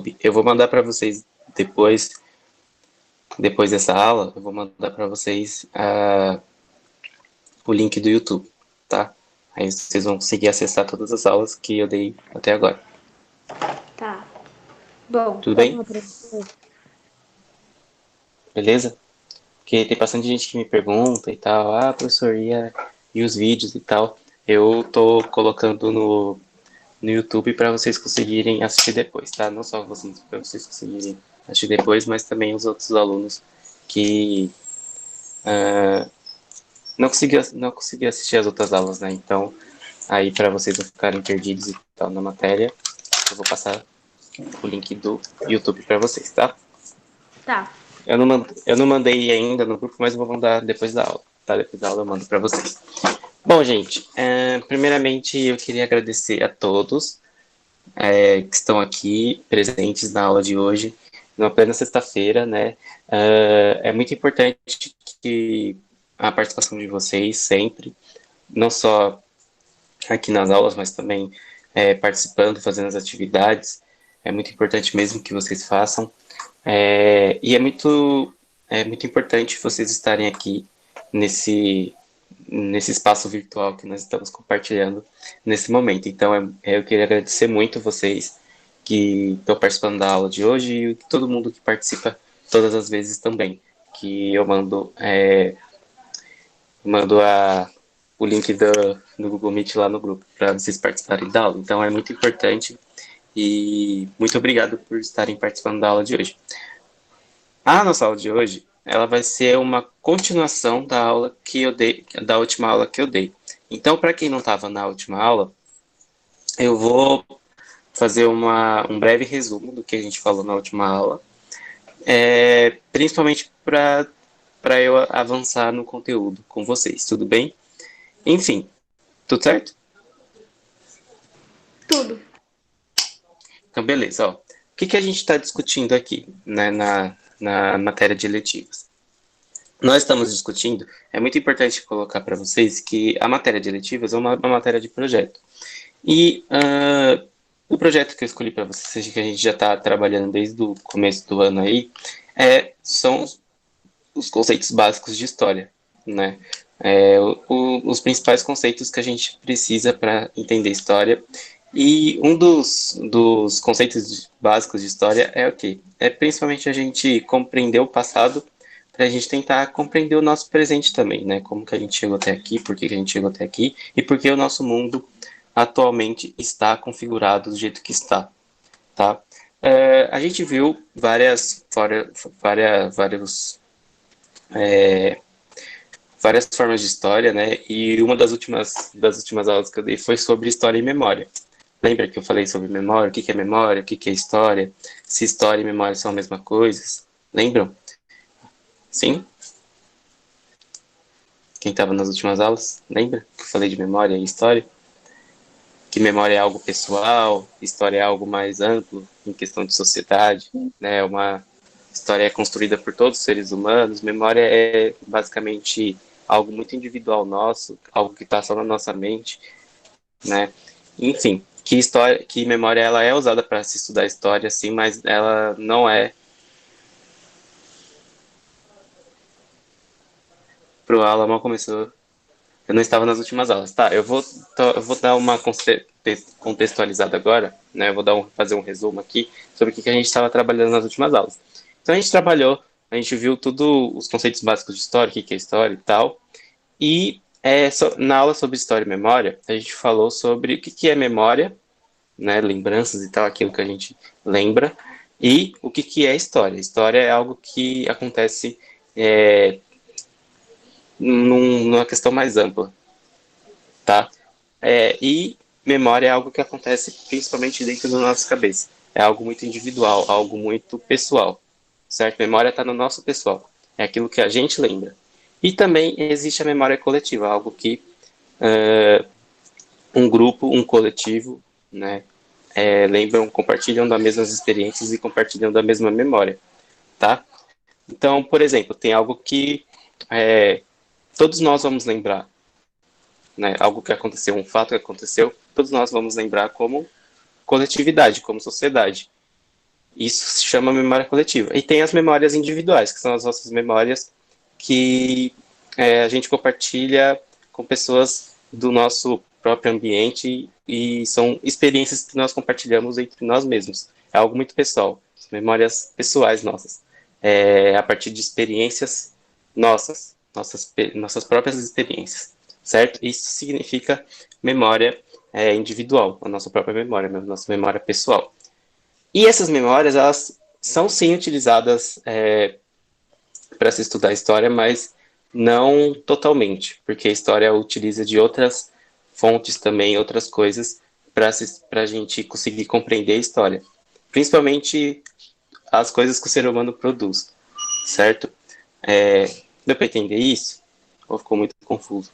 YouTube. Eu vou mandar para vocês depois dessa aula, eu vou mandar para vocês o link do YouTube, tá? Aí vocês vão conseguir acessar todas as aulas que eu dei até agora. Tá. Bom, Tudo pode bem? mandar pra você. Beleza? Porque tem bastante gente que me pergunta e tal, professor, e os vídeos e tal. Eu tô colocando no YouTube para vocês conseguirem assistir depois, tá? Não só vocês, para vocês conseguirem assistir depois, mas também os outros alunos que não conseguiu assistir as outras aulas, né? Então, aí para vocês não ficarem perdidos e tal na matéria, eu vou passar o link do YouTube para vocês, tá? Tá. Eu não mandei ainda no grupo, mas eu vou mandar depois da aula, tá? Depois da aula eu mando para vocês. Bom, gente, primeiramente eu queria agradecer a todos que estão aqui presentes na aula de hoje, na plena sexta-feira, né? É muito importante que a participação de vocês sempre, não só aqui nas aulas, mas também participando, fazendo as atividades. É muito importante mesmo que vocês façam. E é muito importante vocês estarem aqui nesse espaço virtual que nós estamos compartilhando nesse momento. Então, eu queria agradecer muito vocês que estão participando da aula de hoje e todo mundo que participa todas as vezes também, que eu mando o link do Google Meet lá no grupo para vocês participarem da aula. Então, é muito importante e muito obrigado por estarem participando da aula de hoje. A nossa aula de hoje, ela vai ser uma continuação da aula que eu dei, da última aula que eu dei. Então, para quem não estava na última aula, eu vou fazer um breve resumo do que a gente falou na última aula, principalmente para eu avançar no conteúdo com vocês, tudo bem? Enfim, tudo certo? Tudo. Então, beleza. Ó. O que a gente está discutindo aqui, né, na matéria de eletivas? Nós estamos discutindo, é muito importante colocar para vocês que a matéria de eletivas é uma matéria de projeto. E o projeto que eu escolhi para vocês, que a gente já está trabalhando desde o começo do ano aí, são os conceitos básicos de história, né? Os principais conceitos que a gente precisa para entender história. E um dos conceitos básicos de história é o quê? É principalmente a gente compreender o passado para a gente tentar compreender o nosso presente também, né? Como que a gente chegou até aqui, por que a gente chegou até aqui e por que o nosso mundo atualmente está configurado do jeito que está, tá? A gente viu várias formas de história, né? E uma das últimas aulas que eu dei foi sobre história e memória. Lembra que eu falei sobre memória? O que é memória? O que é história? Se história e memória são a mesma coisa? Lembram? Sim? Quem estava nas últimas aulas? Lembra que eu falei de memória e história? Que memória é algo pessoal, história é algo mais amplo, em questão de sociedade, né? Uma história é construída por todos os seres humanos, memória é basicamente algo muito individual nosso, algo que está só na nossa mente, né? Enfim, que memória ela é usada para se estudar história, sim, mas ela não é. Pro aula mal começou. Eu não estava nas últimas aulas. Tá, eu vou dar uma contextualizada agora, né? Eu vou fazer um resumo aqui sobre o que a gente estava trabalhando nas últimas aulas. Então a gente viu tudo os conceitos básicos de história, o que é história e tal. E na aula sobre história e memória, a gente falou sobre o que é memória, né? Lembranças e tal, aquilo que a gente lembra, e o que é história. História é algo que acontece numa questão mais ampla, tá? E memória é algo que acontece principalmente dentro da nossa cabeça. É algo muito individual, algo muito pessoal, certo? Memória está no nosso pessoal. É aquilo que a gente lembra. E também existe a memória coletiva, algo que um grupo, um coletivo, né, lembram, compartilham das mesmas experiências e compartilham da mesma memória, tá? Então, por exemplo, tem algo que todos nós vamos lembrar, né? Algo que aconteceu, um fato que aconteceu, todos nós vamos lembrar como coletividade, como sociedade. Isso se chama memória coletiva. E tem as memórias individuais, que são as nossas memórias que a gente compartilha com pessoas do nosso próprio ambiente e são experiências que nós compartilhamos entre nós mesmos. É algo muito pessoal, memórias pessoais nossas, a partir de experiências nossas próprias experiências, certo? Isso significa memória individual, a nossa própria memória, a nossa memória pessoal. E essas memórias, elas são sim utilizadas para se estudar a história, mas não totalmente, porque a história utiliza de outras fontes também, outras coisas, para a gente conseguir compreender a história. Principalmente as coisas que o ser humano produz, certo? Deu para entender isso? Ou ficou muito confuso?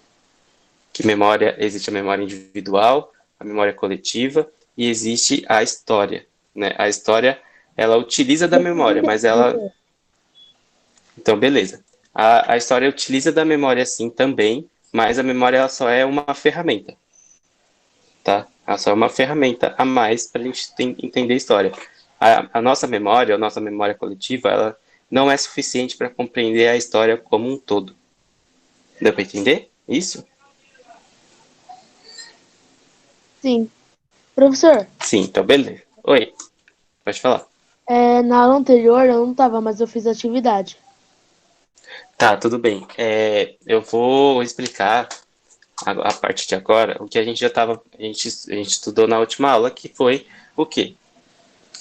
Que memória, existe a memória individual, a memória coletiva, e existe a história, né? A história, ela utiliza da memória, mas ela... Então, beleza. A história utiliza da memória sim também, mas a memória ela só é uma ferramenta, tá? Ela só é uma ferramenta a mais para a gente entender a história. A nossa memória coletiva, ela não é suficiente para compreender a história como um todo. Deu para entender isso? Sim. Professor, Sim, então beleza. Oi, pode falar. na aula anterior eu não tava, mas eu fiz atividade. Tá, tudo bem. Eu vou explicar a partir de agora o que a gente já estava, a gente estudou na última aula, que foi o quê?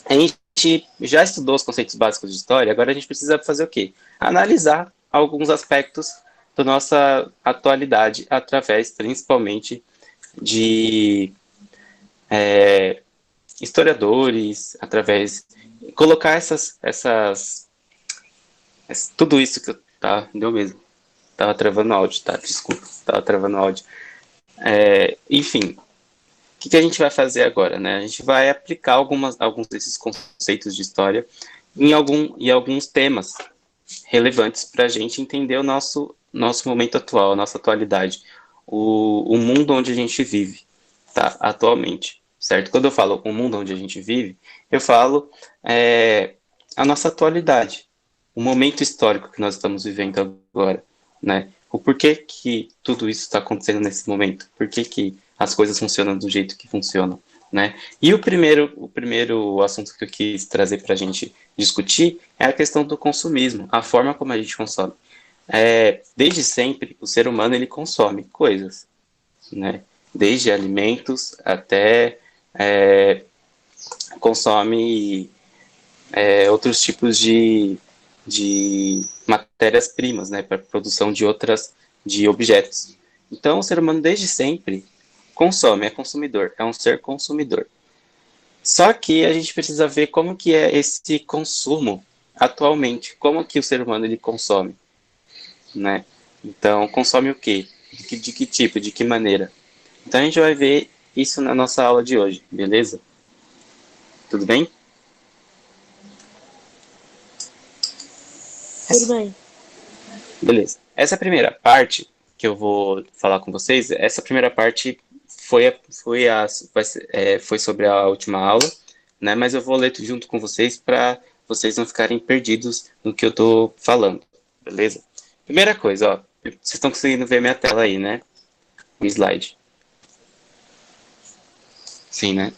A gente já estudou os conceitos básicos de história, agora a gente precisa fazer o quê? Analisar alguns aspectos da nossa atualidade através, principalmente, de historiadores, através colocar tudo isso que eu tá, deu mesmo. Tava travando áudio, tá? Desculpa, tava travando áudio. Enfim, o que a gente vai fazer agora, né? A gente vai aplicar alguns desses conceitos de história em alguns temas relevantes para a gente entender o nosso momento atual, a nossa atualidade, o mundo onde a gente vive, tá? Atualmente, certo? Quando eu falo o mundo onde a gente vive, eu falo a nossa atualidade, o momento histórico que nós estamos vivendo agora, né? O porquê que tudo isso está acontecendo nesse momento? Por que as coisas funcionam do jeito que funcionam, né? E o primeiro assunto que eu quis trazer para a gente discutir é a questão do consumismo, a forma como a gente consome. Desde sempre, o ser humano ele consome coisas, né? Desde alimentos até consome outros tipos de matérias-primas, né, para produção de objetos. Então, o ser humano desde sempre consome, é consumidor, é um ser consumidor. Só que a gente precisa ver como que é esse consumo atualmente, como que o ser humano ele consome, né? Então, consome o quê? De que tipo, de que maneira? Então, a gente vai ver isso na nossa aula de hoje, beleza? Tudo bem? Tudo bem. Beleza. Essa primeira parte que eu vou falar com vocês, essa primeira parte foi sobre a última aula, né? Mas eu vou ler tudo junto com vocês para vocês não ficarem perdidos no que eu tô falando, beleza? Primeira coisa, ó, vocês estão conseguindo ver minha tela aí, né? O slide. Sim, né?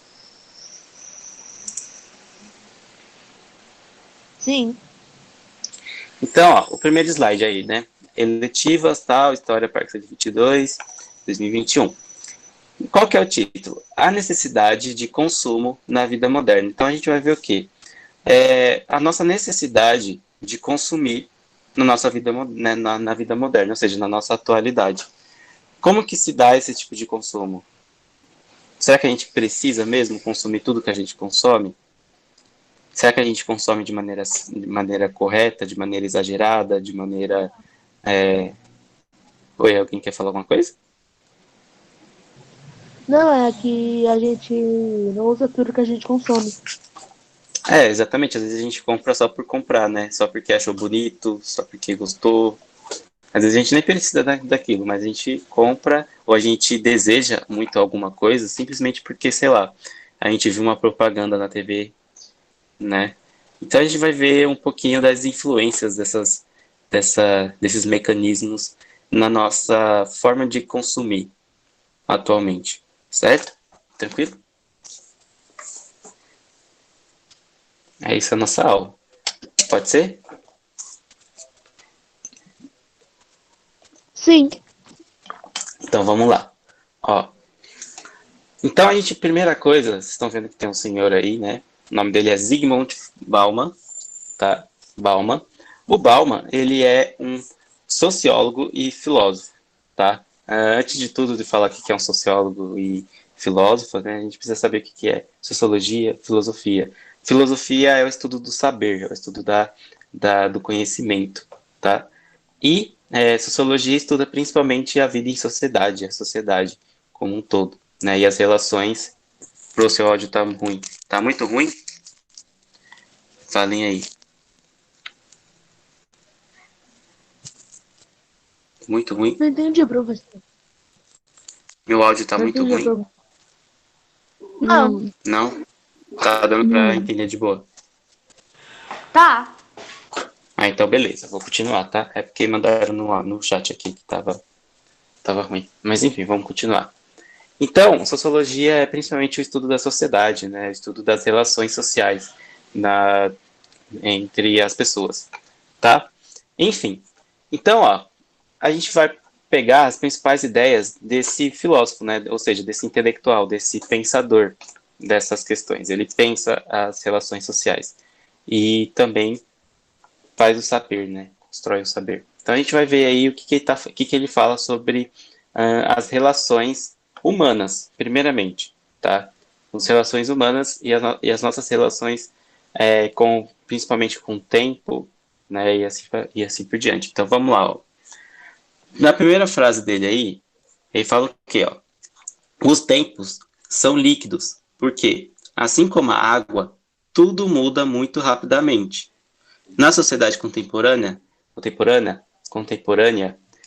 Sim. Então, ó, o primeiro slide aí, né? Eletivas, tal, História Parque 122, 2021. Qual que é o título? A necessidade de consumo na vida moderna. Então a gente vai ver o quê? A nossa necessidade de consumir na nossa vida, né, na vida moderna, ou seja, na nossa atualidade. Como que se dá esse tipo de consumo? Será que a gente precisa mesmo consumir tudo que a gente consome? Será que a gente consome de maneira correta, de maneira exagerada, de maneira... Oi, alguém quer falar alguma coisa? Não, é que a gente não usa tudo que a gente consome. Exatamente. Às vezes a gente compra só por comprar, né? Só porque achou bonito, só porque gostou. Às vezes a gente nem precisa daquilo, mas a gente compra ou a gente deseja muito alguma coisa simplesmente porque, sei lá, a gente viu uma propaganda na TV, né? Então a gente vai ver um pouquinho das influências desses mecanismos na nossa forma de consumir atualmente, certo? Tranquilo? É isso a nossa aula. Pode ser? Sim. Então vamos lá. Ó, então a gente, primeira coisa, vocês estão vendo que tem um senhor aí, né? O nome dele é Zygmunt Bauman, tá? Bauman. O Bauman, ele é um sociólogo e filósofo, tá? Antes de tudo, de falar o que é um sociólogo e filósofo, né, a gente precisa saber o que é sociologia, filosofia. Filosofia é o estudo do saber, é o estudo do conhecimento, tá? E sociologia estuda principalmente a vida em sociedade, a sociedade como um todo, né? E as relações. Pro seu áudio tá ruim. Tá muito ruim? Falem aí. Muito ruim? Não entendi, professor. Meu áudio tá Não muito entendi a ruim? pergunta. Não. Não? Tá dando pra Não. entender de boa? Tá. Ah, então beleza. Vou continuar, tá? É porque mandaram no chat aqui que tava ruim. Mas enfim, vamos continuar. Então, sociologia é principalmente o estudo da sociedade, né? O estudo das relações sociais entre as pessoas, tá? Enfim. Então, ó, a gente vai pegar as principais ideias desse filósofo, né? Ou seja, desse intelectual, desse pensador dessas questões. Ele pensa as relações sociais e também faz o saber, né? Constrói o saber. Então a gente vai ver aí o que ele fala sobre as relações humanas, primeiramente, tá? As relações humanas e as nossas relações principalmente com o tempo, né? E assim por diante. Então vamos lá, ó. Na primeira frase dele aí, ele fala o quê, ó? Os tempos são líquidos, porque, assim como a água, tudo muda muito rapidamente. Na sociedade contemporânea,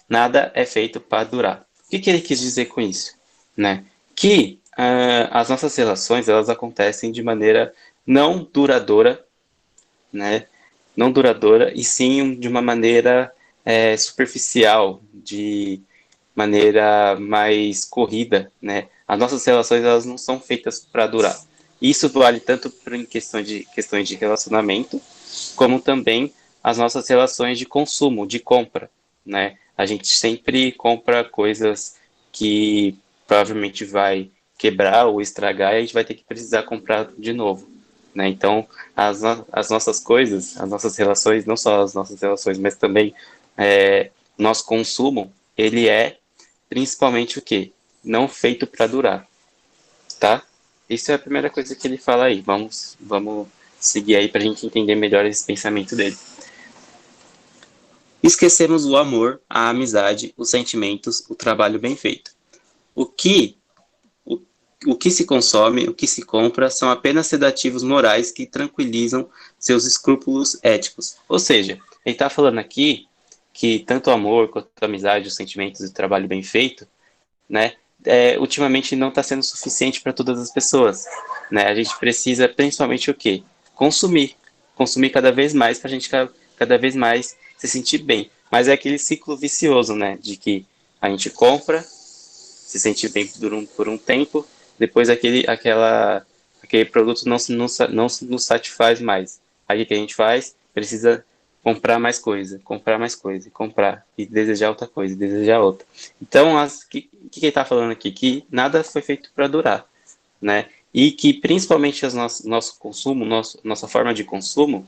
nada é feito para durar. O que ele quis dizer com isso? Né? Que as nossas relações elas acontecem de maneira não duradoura, né? Não duradoura, e sim de uma maneira superficial, de maneira mais corrida, né? As nossas relações elas não são feitas para durar. Isso vale tanto em questões de relacionamento, como também as nossas relações de consumo, de compra, né? A gente sempre compra coisas que provavelmente vai quebrar ou estragar e a gente vai ter que precisar comprar de novo, né? Então, as nossas coisas, as nossas relações, não só as nossas relações, mas também nosso consumo, ele é principalmente o quê? Não feito para durar, tá? Isso é a primeira coisa que ele fala aí. Vamos seguir aí para a gente entender melhor esse pensamento dele. Esquecemos o amor, a amizade, os sentimentos, o trabalho bem feito. O que, o, o que se consome, o que se compra, são apenas sedativos morais que tranquilizam seus escrúpulos éticos. Ou seja, ele está falando aqui que tanto o amor quanto a amizade, os sentimentos e o trabalho bem feito, né, ultimamente não está sendo suficiente para todas as pessoas, né? A gente precisa principalmente o quê? Consumir, consumir cada vez mais para a gente cada vez mais se sentir bem. Mas é aquele ciclo vicioso, né? De que a gente compra, se sente bem por um tempo, depois aquele produto não nos satisfaz mais. Aí o que a gente faz? Precisa comprar mais coisa, comprar, e desejar outra coisa, e desejar outra. Então, que ele está falando aqui? Que nada foi feito para durar, né? E que principalmente nosso consumo, nossa forma de consumo,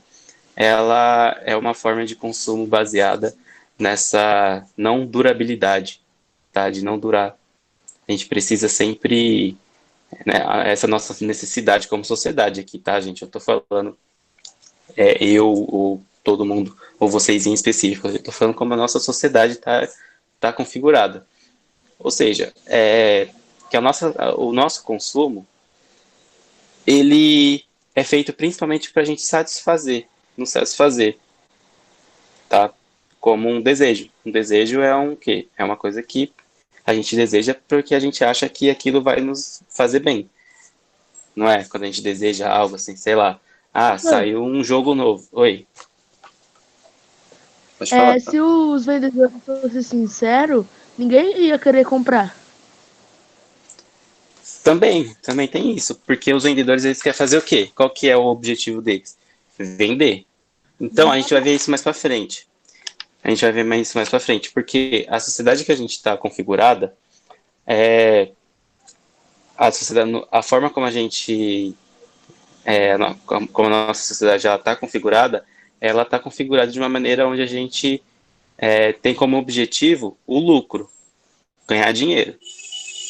ela é uma forma de consumo baseada nessa não durabilidade, tá? De não durar. A gente precisa sempre, né, essa nossa necessidade como sociedade aqui, tá, gente? Eu tô falando eu ou todo mundo, ou vocês em específico, eu tô falando como a nossa sociedade tá configurada. Ou seja, que o nosso consumo, ele é feito principalmente para a gente nos satisfazer, tá? Como um desejo. Um desejo é um quê? É uma coisa que a gente deseja porque a gente acha que aquilo vai nos fazer bem. Não é? Quando a gente deseja algo assim, sei lá, Ah, Oi. saiu um jogo novo. Oi, pode falar. Se os vendedores fossem sinceros, ninguém ia querer comprar. Também tem isso, porque os vendedores eles querem fazer o quê? Qual que é o objetivo deles? Vender. Então a gente vai ver isso mais para frente. A gente vai ver mais para frente, porque a sociedade que a gente está configurada é a sociedade, a forma como a gente como a nossa sociedade está configurada, ela está configurada de uma maneira onde a gente tem como objetivo o lucro, ganhar dinheiro,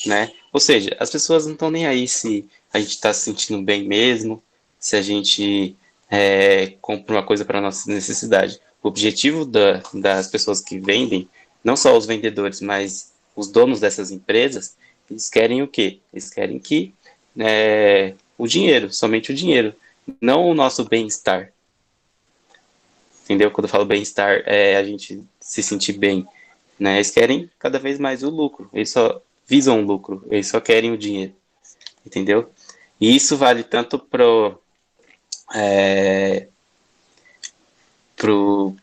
né? Ou seja, as pessoas não estão nem aí se a gente está se sentindo bem mesmo, se a gente compra uma coisa para nossa necessidade. O objetivo das pessoas que vendem, não só os vendedores, mas os donos dessas empresas, eles querem o quê? Eles querem que o dinheiro, somente o dinheiro, não o nosso bem-estar. Entendeu? Quando eu falo bem-estar, é a gente se sentir bem, né? Eles querem cada vez mais o lucro. Eles só visam o lucro. Eles só querem o dinheiro, entendeu? E isso vale tanto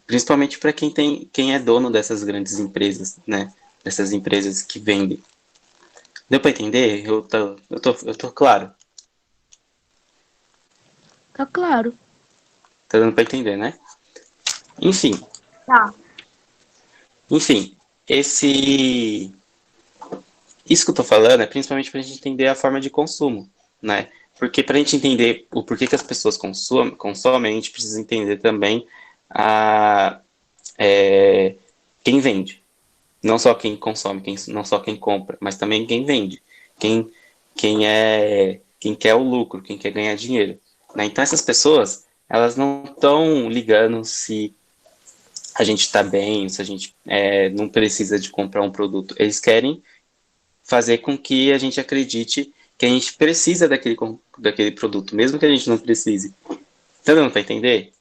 principalmente para quem é dono dessas grandes empresas, né? Dessas empresas que vendem. Deu para entender? Eu tô claro. Tá claro. Tá dando para entender, né? Enfim, Tá. enfim, esse Isso que eu tô falando é principalmente para a gente entender a forma de consumo, né? Porque para a gente entender o porquê que as pessoas consomem, a gente precisa entender também a, é, quem vende. Não só quem consome, não só quem compra, mas também quem vende. Quem, quem quer o lucro, quem quer ganhar dinheiro. Né? Então essas pessoas, elas não estão ligando se a gente está bem, se a gente não precisa de comprar um produto. Eles querem fazer com que a gente acredite que a gente precisa daquele produto, mesmo que a gente não precise. Tá dando para entender?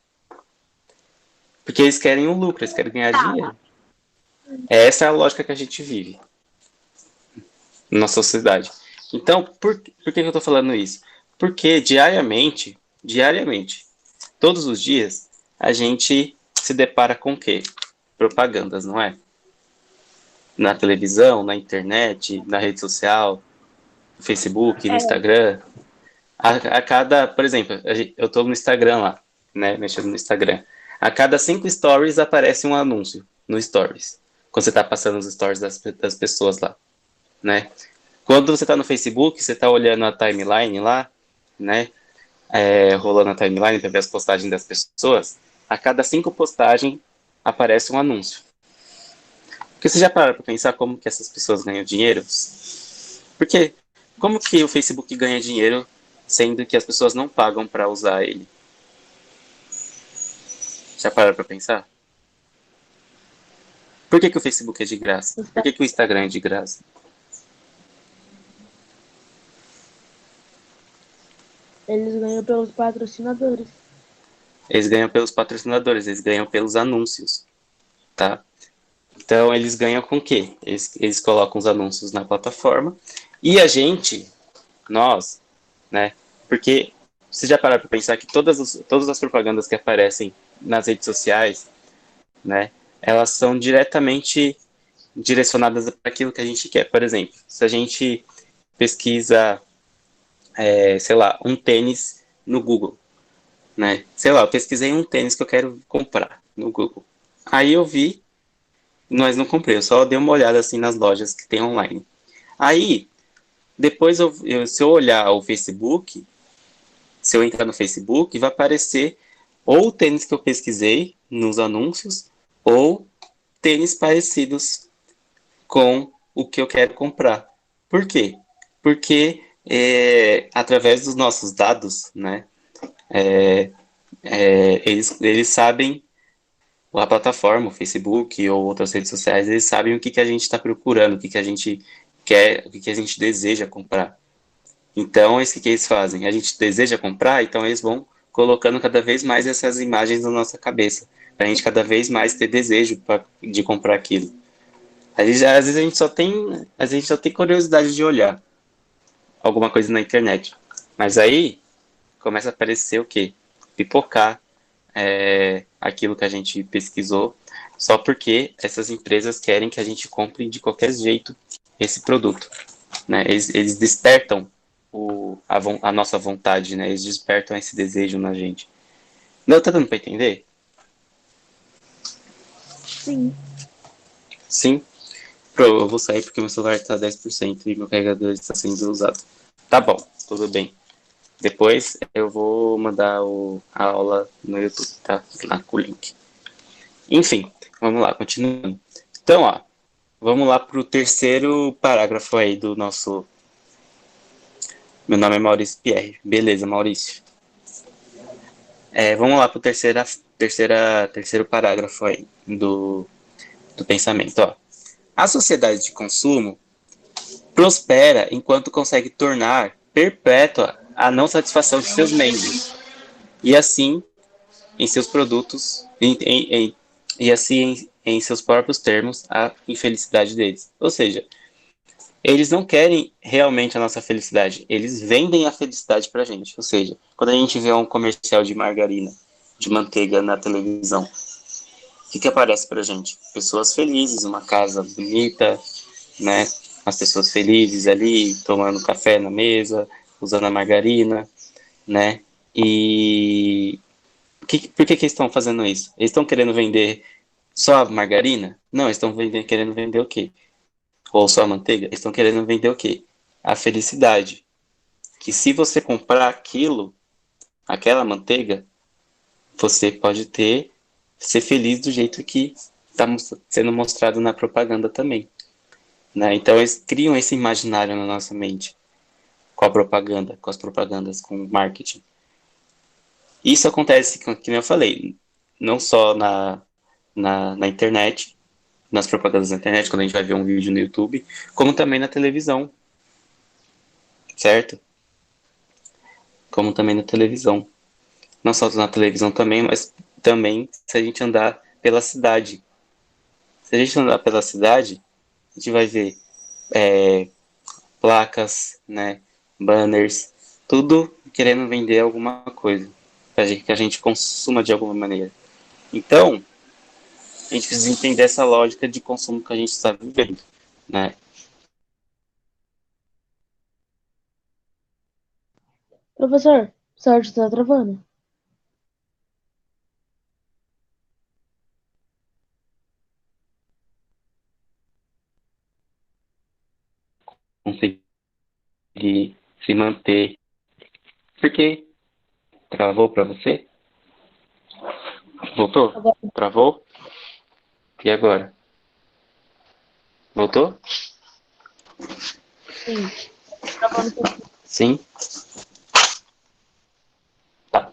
Porque eles querem um lucro, eles querem ganhar dinheiro. Essa é a lógica que a gente vive na sociedade. Então, por que eu estou falando isso? Porque diariamente, todos os dias, a gente se depara com o quê? Propagandas, não é? Na televisão, na internet, na rede social, no Facebook, no Instagram. A cada, por exemplo, eu estou no Instagram lá, né, mexendo no Instagram. A cada 5 stories aparece um anúncio no stories. Quando você está passando os stories das pessoas lá, né? Quando você está no Facebook, você está olhando a timeline lá, né? Rolando a timeline para ver as postagens das pessoas. A cada 5 postagens aparece um anúncio. Porque você já parou para pensar como que essas pessoas ganham dinheiro? Porque como que o Facebook ganha dinheiro sendo que as pessoas não pagam para usar ele? Já pararam para pensar? Por que o Facebook é de graça? Por que o Instagram é de graça? Eles ganham pelos patrocinadores. Eles ganham pelos patrocinadores, eles ganham pelos anúncios, tá? Então eles ganham com o quê? Eles colocam os anúncios na plataforma e a gente, nós, né? Porque você já pararam para pensar que todas as propagandas que aparecem nas redes sociais, né? Elas são diretamente direcionadas para aquilo que a gente quer. Por exemplo, se a gente pesquisa, sei lá, um tênis no Google, né? Sei lá, eu pesquisei um tênis que eu quero comprar no Google. Aí eu vi, mas não comprei, eu só dei uma olhada assim nas lojas que tem online. Aí, depois se eu olhar o Facebook, se eu entrar no Facebook, vai aparecer ou o tênis que eu pesquisei nos anúncios, ou tênis parecidos com o que eu quero comprar. Por quê? Porque através dos nossos dados, né, eles sabem, a plataforma, o Facebook ou outras redes sociais, eles sabem o que, que a gente está procurando, o que, que a gente quer, o que, que a gente deseja comprar. Então, é isso que eles fazem. A gente deseja comprar, então eles vão colocando cada vez mais essas imagens na nossa cabeça, para a gente cada vez mais ter desejo de comprar aquilo. Às vezes a gente só tem curiosidade de olhar alguma coisa na internet. Mas aí começa a aparecer o quê? pipocar aquilo que a gente pesquisou, só porque essas empresas querem que a gente compre de qualquer jeito esse produto, né? Eles despertam a nossa vontade, né? Eles despertam esse desejo na gente. Não, tá dando para entender? Sim. Sim. Eu vou sair porque meu celular está 10% e meu carregador está sendo usado. Tá bom, tudo bem. Depois eu vou mandar a aula no YouTube, tá? Lá com o link. Enfim, vamos lá, continuando. Então, ó, vamos lá pro terceiro parágrafo aí do nosso. Meu nome é Maurício Pierre. Beleza, Maurício. Vamos lá pro terceiro parágrafo aí do pensamento, ó. A sociedade de consumo prospera enquanto consegue tornar perpétua a não satisfação de seus membros e assim em seus produtos e assim em seus próprios termos a infelicidade deles. Ou seja, eles não querem realmente a nossa felicidade, eles vendem a felicidade pra gente. Ou seja, quando a gente vê um comercial de margarina, de manteiga na televisão, o que aparece pra gente? Pessoas felizes, uma casa bonita, né? As pessoas felizes ali, tomando café na mesa, usando a margarina, né? E por que eles estão fazendo isso? Eles estão querendo vender só a margarina? Não, eles estão querendo vender o quê? Ou só a manteiga? Eles estão querendo vender o quê? A felicidade. Que se você comprar aquela manteiga, você pode ser feliz do jeito que está sendo mostrado na propaganda também. Né? Então eles criam esse imaginário na nossa mente com a propaganda, com as propagandas, com o marketing. Isso acontece, como eu falei, não só na internet, nas propagandas da internet, quando a gente vai ver um vídeo no YouTube, como também na televisão, certo? Como também na televisão. Não só na televisão também, mas também se a gente andar pela cidade. Se a gente andar pela cidade, a gente vai ver placas, né, banners, tudo querendo vender alguma coisa, que a gente consuma de alguma maneira. Então, a gente precisa entender essa lógica de consumo que a gente está vivendo, né? Professor, o áudio tá travando. Conseguir se manter. Porque travou para você? Voltou? Agora Travou? E agora? Voltou? sim. Travando um pouquinho. Sim? Tá.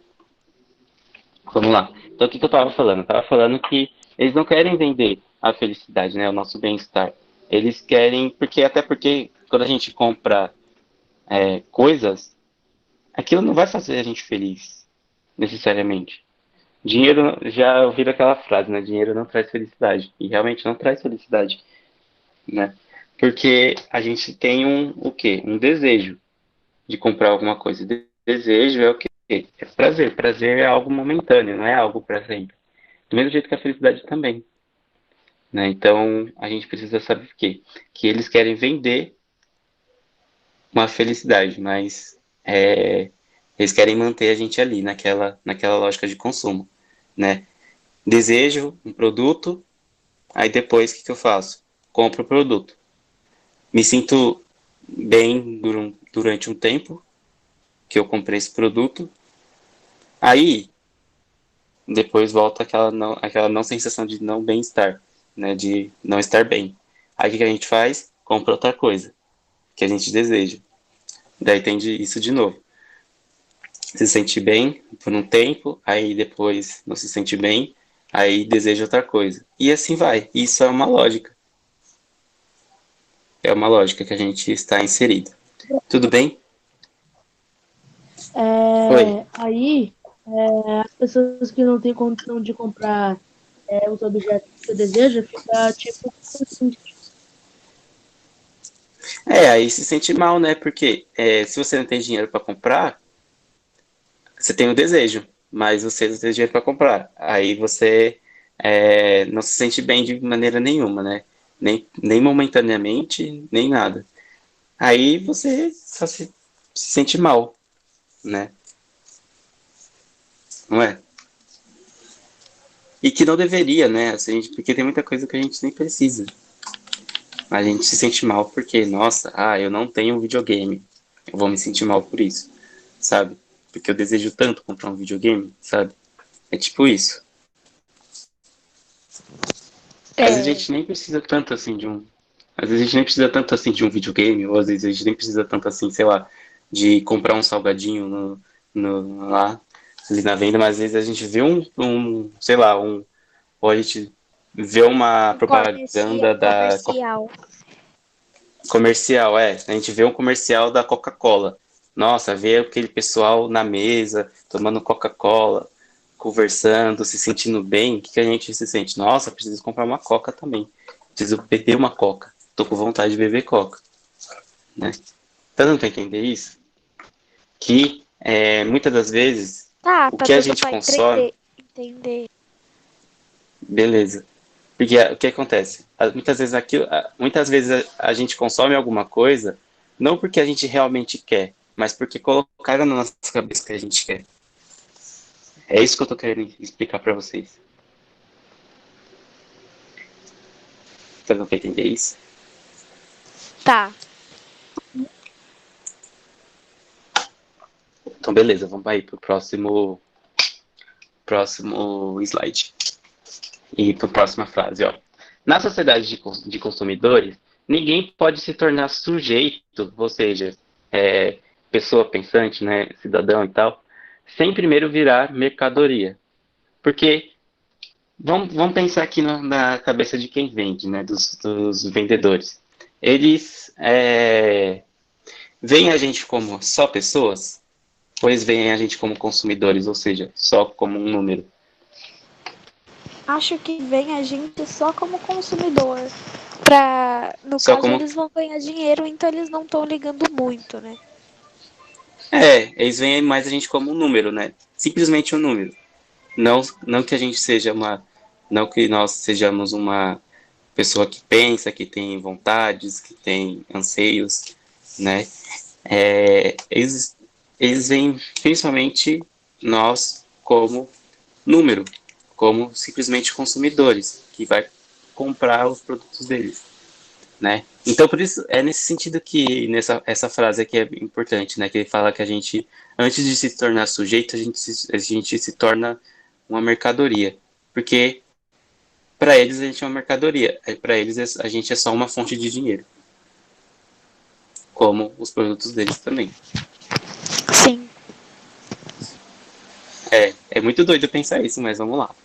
Vamos lá. Então, o que eu estava falando? Eu estava falando que eles não querem vender a felicidade, né? O nosso bem-estar. Eles querem, até porque quando a gente compra coisas, aquilo não vai fazer a gente feliz, necessariamente. Dinheiro, já ouviram aquela frase, né? Dinheiro não traz felicidade. E realmente não traz felicidade, né? Porque a gente tem o quê? Um desejo de comprar alguma coisa. Desejo é o quê? É prazer. Prazer é algo momentâneo, não é algo para sempre. Do mesmo jeito que a felicidade também, né? Então, a gente precisa saber o quê? Que eles querem vender uma felicidade, mas eles querem manter a gente ali, naquela lógica de consumo, né? Desejo um produto, aí depois o que eu faço? Compro o produto. Me sinto bem durante um tempo que eu comprei esse produto, aí depois volta aquela não sensação de não bem-estar, né? De não estar bem. Aí o que a gente faz? Compra outra coisa que a gente deseja. Daí tem isso de novo. Se sente bem por um tempo, aí depois não se sente bem, aí deseja outra coisa. E assim vai. Isso é uma lógica. É uma lógica que a gente está inserido. Tudo bem? Oi. Aí, as pessoas que não têm condição de comprar os objetos que deseja, fica tipo assim, Aí se sente mal, né? Porque se você não tem dinheiro para comprar, você tem o desejo. mas você não tem dinheiro para comprar. Aí você não se sente bem de maneira nenhuma, né? Nem momentaneamente, nem nada. Aí você só se sente mal, né? Não é? E que não deveria, né? Assim, porque tem muita coisa que a gente nem precisa. A gente se sente mal porque, nossa, eu não tenho um videogame. Eu vou me sentir mal por isso, sabe? Porque eu desejo tanto comprar um videogame, sabe? É tipo isso. Às vezes a É, gente nem precisa tanto assim de um. Às vezes a gente nem precisa tanto assim de um videogame, ou às vezes a gente nem precisa tanto assim, sei lá, de comprar um salgadinho lá, ali na venda, mas às vezes a gente vê sei lá, ou a gente vê uma um propaganda da comercial. comercial, a gente vê um comercial da Coca-Cola. Nossa, vê aquele pessoal na mesa, tomando Coca-Cola, conversando, se sentindo bem, o que a gente se sente? Nossa, preciso comprar uma Coca também. Preciso beber uma Coca. Tô com vontade de beber Coca, né? Tá dando pra entender isso? Que muitas das vezes Tá, o tá que a dando gente pra consome, entender. beleza. Porque o que acontece? Muitas vezes a gente consome alguma coisa não porque a gente realmente quer, mas porque colocaram na nossa cabeça que a gente quer. É isso que eu tô querendo explicar para vocês. Tá dando pra entender isso? Tá. Então, beleza, vamos aí pro próximo slide. E para a próxima frase, ó. Na sociedade de consumidores, ninguém pode se tornar sujeito, ou seja, pessoa pensante, né, cidadão e tal, sem primeiro virar mercadoria. Porque vamos pensar aqui na cabeça de quem vende, né, dos vendedores. Eles veem a gente como só pessoas, ou eles veem a gente como consumidores, ou seja, só como um número. Acho que vem a gente só como consumidor. No Só caso, como eles vão ganhar dinheiro, então eles não estão ligando muito, né? eles veem mais a gente como um número, né? Simplesmente um número. Não que a gente seja não que nós sejamos uma pessoa que pensa, que tem vontades, que tem anseios, né? Eles veem principalmente nós como número, como simplesmente consumidores, que vai comprar os produtos deles, né? Então, por isso, é nesse sentido que essa frase aqui é importante, né? Que ele fala que a gente, antes de se tornar sujeito, a gente se torna uma mercadoria. Porque para eles a gente é uma mercadoria, para eles a gente é só uma fonte de dinheiro, como os produtos deles também. Sim. É muito doido pensar isso, mas vamos lá.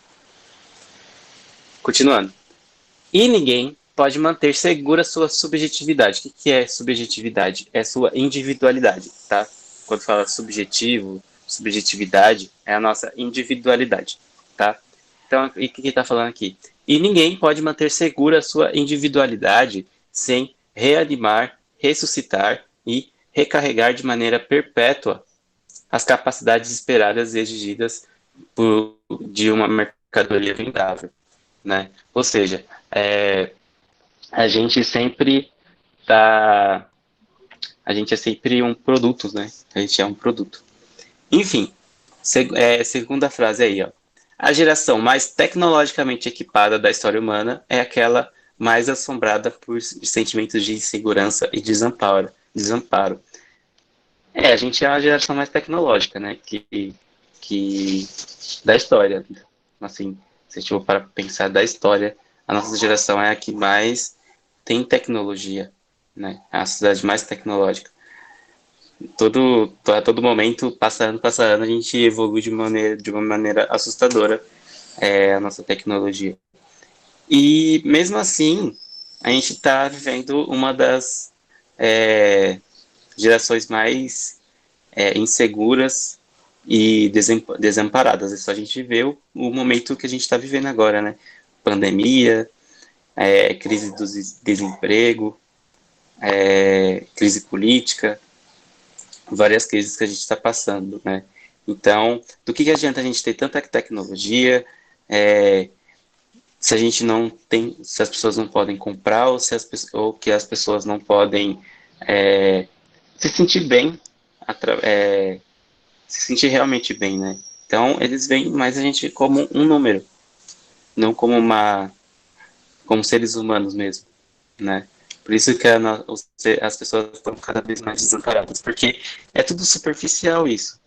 Continuando. E ninguém pode manter segura sua subjetividade. O que é subjetividade? É sua individualidade, tá? Quando fala subjetivo, subjetividade, é a nossa individualidade, tá? Então, o que está falando aqui? E ninguém pode manter segura sua individualidade sem reanimar, ressuscitar e recarregar de maneira perpétua as capacidades esperadas e exigidas de uma mercadoria vendável, né? Ou seja, a gente sempre tá, a gente é sempre um produto, né? A gente é um produto. Enfim, segunda frase aí, ó. A geração mais tecnologicamente equipada da história humana é aquela mais assombrada por sentimentos de insegurança e desamparo. A gente é a geração mais tecnológica, né? Que da história. Assim, se a gente for para pensar da história, a nossa geração é a que mais tem tecnologia, né? É a sociedade mais tecnológica. A todo momento, passa ano, a gente evolui de uma maneira assustadora a nossa tecnologia. E mesmo assim, a gente está vivendo uma das gerações mais inseguras e desamparadas. É só a gente ver o momento que a gente está vivendo agora, né? Pandemia, crise do desemprego, crise política, várias crises que a gente está passando, né? Então, do que adianta a gente ter tanta tecnologia, se a gente não tem, se as pessoas não podem comprar ou, ou que as pessoas não podem se sentir bem, se sentir realmente bem, né? Então, eles veem mais a gente como um número, não como seres humanos mesmo, né? Por isso que as pessoas estão cada vez mais desamparadas, porque é tudo superficial isso,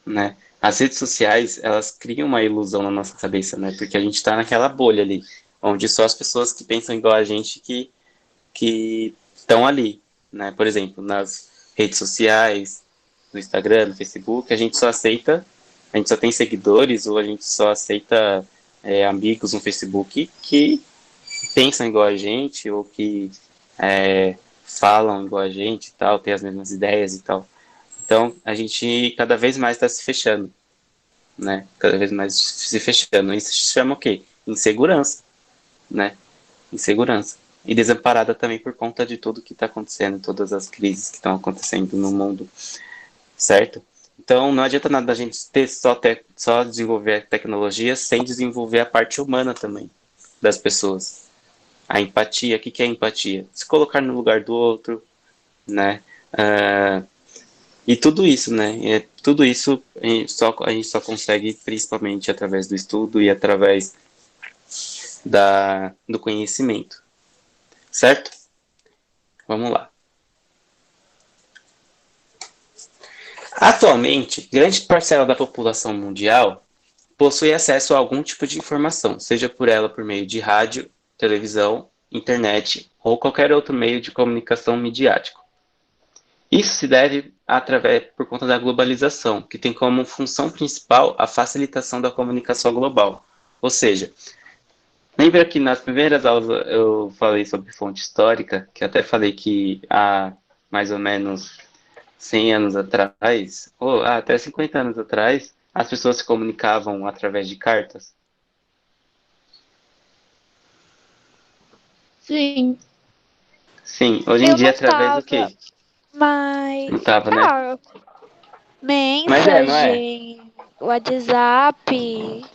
né? As redes sociais, elas criam uma ilusão na nossa cabeça, né? Porque a gente está naquela bolha ali, onde só as pessoas que pensam igual a gente que estão ali, né? Por exemplo, nas redes sociais, no Instagram, no Facebook, a gente só tem seguidores ou a gente só aceita amigos no Facebook que pensam igual a gente ou que falam igual a gente e tal, tem as mesmas ideias e tal. Então, a gente cada vez mais está se fechando, né? Cada vez mais se fechando. Isso se chama o quê? Insegurança, né? Insegurança. E desamparada também por conta de tudo que está acontecendo, todas as crises que estão acontecendo no mundo, certo? Então, não adianta nada a gente só desenvolver a tecnologia sem desenvolver a parte humana também das pessoas. A empatia, o que é empatia? Se colocar no lugar do outro, né? E tudo isso, né? Tudo isso a gente só consegue principalmente através do estudo e através do conhecimento, certo? Vamos lá. Atualmente, grande parcela da população mundial possui acesso a algum tipo de informação, seja por ela por meio de rádio, televisão, internet ou qualquer outro meio de comunicação midiático. Isso se deve por conta da globalização, que tem como função principal a facilitação da comunicação global. Ou seja, lembra que nas primeiras aulas eu falei sobre fonte histórica, que até falei que há mais ou menos 100 anos atrás, ou até 50 anos atrás, as pessoas se comunicavam através de cartas? Sim. Sim, hoje em Eu dia não através do tava, quê? mas. Não tava, né? Ah, Mas não é? mensagem, WhatsApp.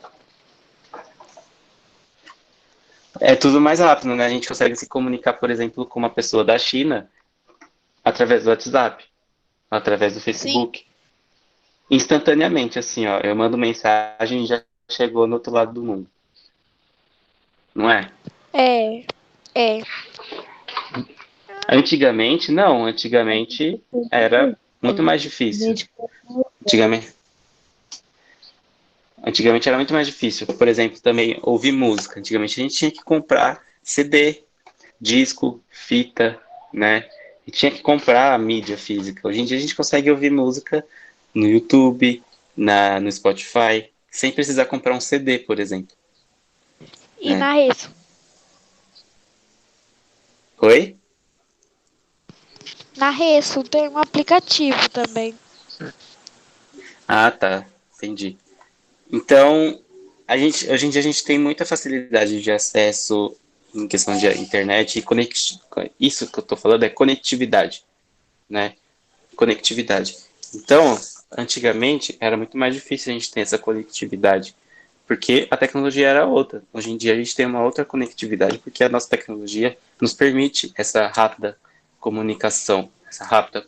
É tudo mais rápido, né? A gente consegue se comunicar, por exemplo, com uma pessoa da China através do WhatsApp, através do Sim. Facebook. Instantaneamente, assim, ó, eu mando mensagem e já chegou no outro lado do mundo. Não é? É, é. Antigamente, não. Antigamente era muito mais difícil. Gente, Antigamente, antigamente era muito mais difícil. Por exemplo, também ouvir música. Antigamente a gente tinha que comprar CD, disco, fita, né? E tinha que comprar a mídia física. Hoje em dia a gente consegue ouvir música no YouTube, no Spotify, sem precisar comprar um CD, por exemplo. E Né? na Resso. Oi? Na Resso tem um aplicativo também. Ah, tá. Entendi. Então, hoje em dia a gente tem muita facilidade de acesso em questão de internet e isso que eu estou falando é conectividade, né? Conectividade. Então, antigamente era muito mais difícil a gente ter essa conectividade, porque a tecnologia era outra. Hoje em dia a gente tem uma outra conectividade, porque a nossa tecnologia nos permite essa rápida comunicação, essa rápida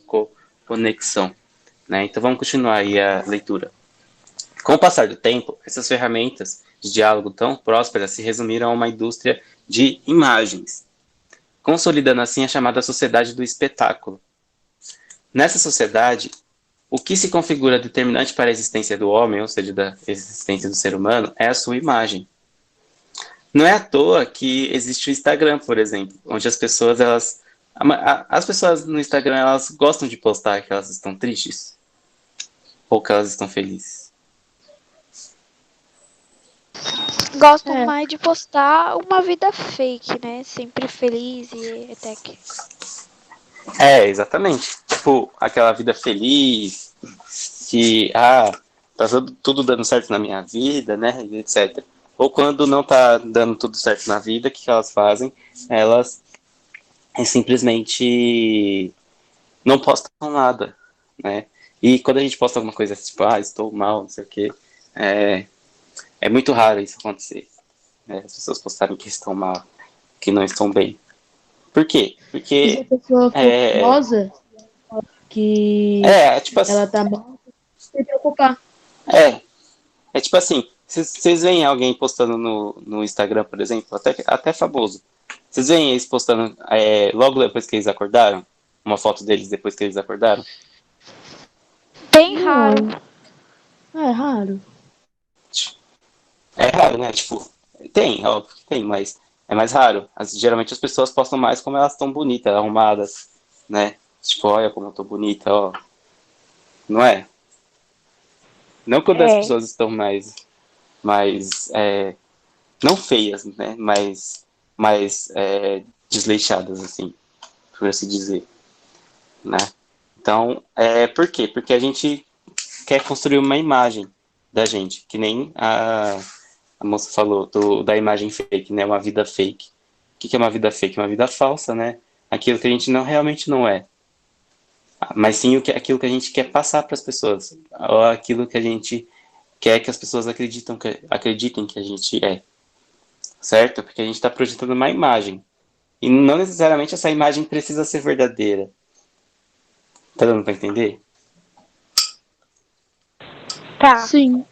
conexão, né? Então vamos continuar aí a leitura. Com o passar do tempo, essas ferramentas de diálogo tão prósperas se resumiram a uma indústria de imagens, consolidando assim a chamada sociedade do espetáculo. Nessa sociedade, o que se configura determinante para a existência do homem, ou seja, da existência do ser humano, é a sua imagem. Não é à toa que existe o Instagram, por exemplo, onde as pessoas no Instagram elas gostam de postar que elas estão tristes ou que elas estão felizes. Gosto é, mais de postar uma vida fake, né? Sempre feliz e até que. Exatamente. Tipo, aquela vida feliz, que, tá tudo dando certo na minha vida, né, e etc. Ou quando não tá dando tudo certo na vida, o que elas fazem? Elas simplesmente não postam nada, né? E quando a gente posta alguma coisa tipo, estou mal, não sei o quê, é muito raro isso acontecer. Né? As pessoas postarem que estão mal, que não estão bem. Por quê? E se a Porque pessoa for é, famosa, que é tipo ela assim, tá mal, se preocupar. é, é tipo assim, se vocês veem alguém postando no Instagram, por exemplo, até famoso, vocês veem eles postando logo depois que eles acordaram? Uma foto deles depois que eles acordaram? Bem raro. Não, é raro. É raro, né? Tipo, tem, óbvio que tem, mas é mais raro. Geralmente as pessoas postam mais como elas estão bonitas, arrumadas, né? Tipo, olha como eu tô bonita, ó. Não é? Não quando as É. pessoas estão mais não feias, né? Mais desleixadas, assim, por assim dizer, né? Então, por quê? Porque a gente quer construir uma imagem da gente, que nem a moça falou da imagem fake, né? Uma vida fake. O que é uma vida fake? Uma vida falsa, né? Aquilo que a gente não realmente não é. Mas sim aquilo que a gente quer passar para as pessoas. Ou aquilo que a gente quer que as pessoas acreditem que a gente é. Certo? Porque a gente está projetando uma imagem. E não necessariamente essa imagem precisa ser verdadeira. Tá dando para entender? Tá. Sim.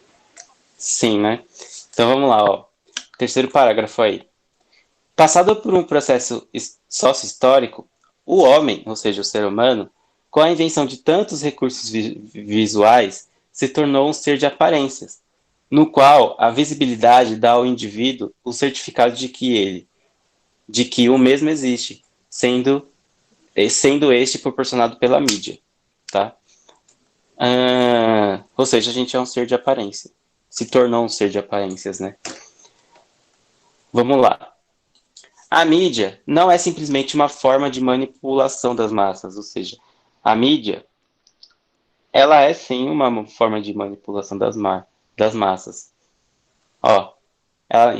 Sim, né? Então vamos lá, ó. Terceiro parágrafo aí. Passado por um processo sócio-histórico, o homem, ou seja, o ser humano, com a invenção de tantos recursos visuais, se tornou um ser de aparências, no qual a visibilidade dá ao indivíduo o certificado de que o mesmo existe, sendo este proporcionado pela mídia, tá? Ou seja, a gente é um ser de aparência, se tornou um ser de aparências, né? Vamos lá. A mídia não é simplesmente uma forma de manipulação das massas, ou seja, a mídia, ela é sim uma forma de manipulação das massas. Ó,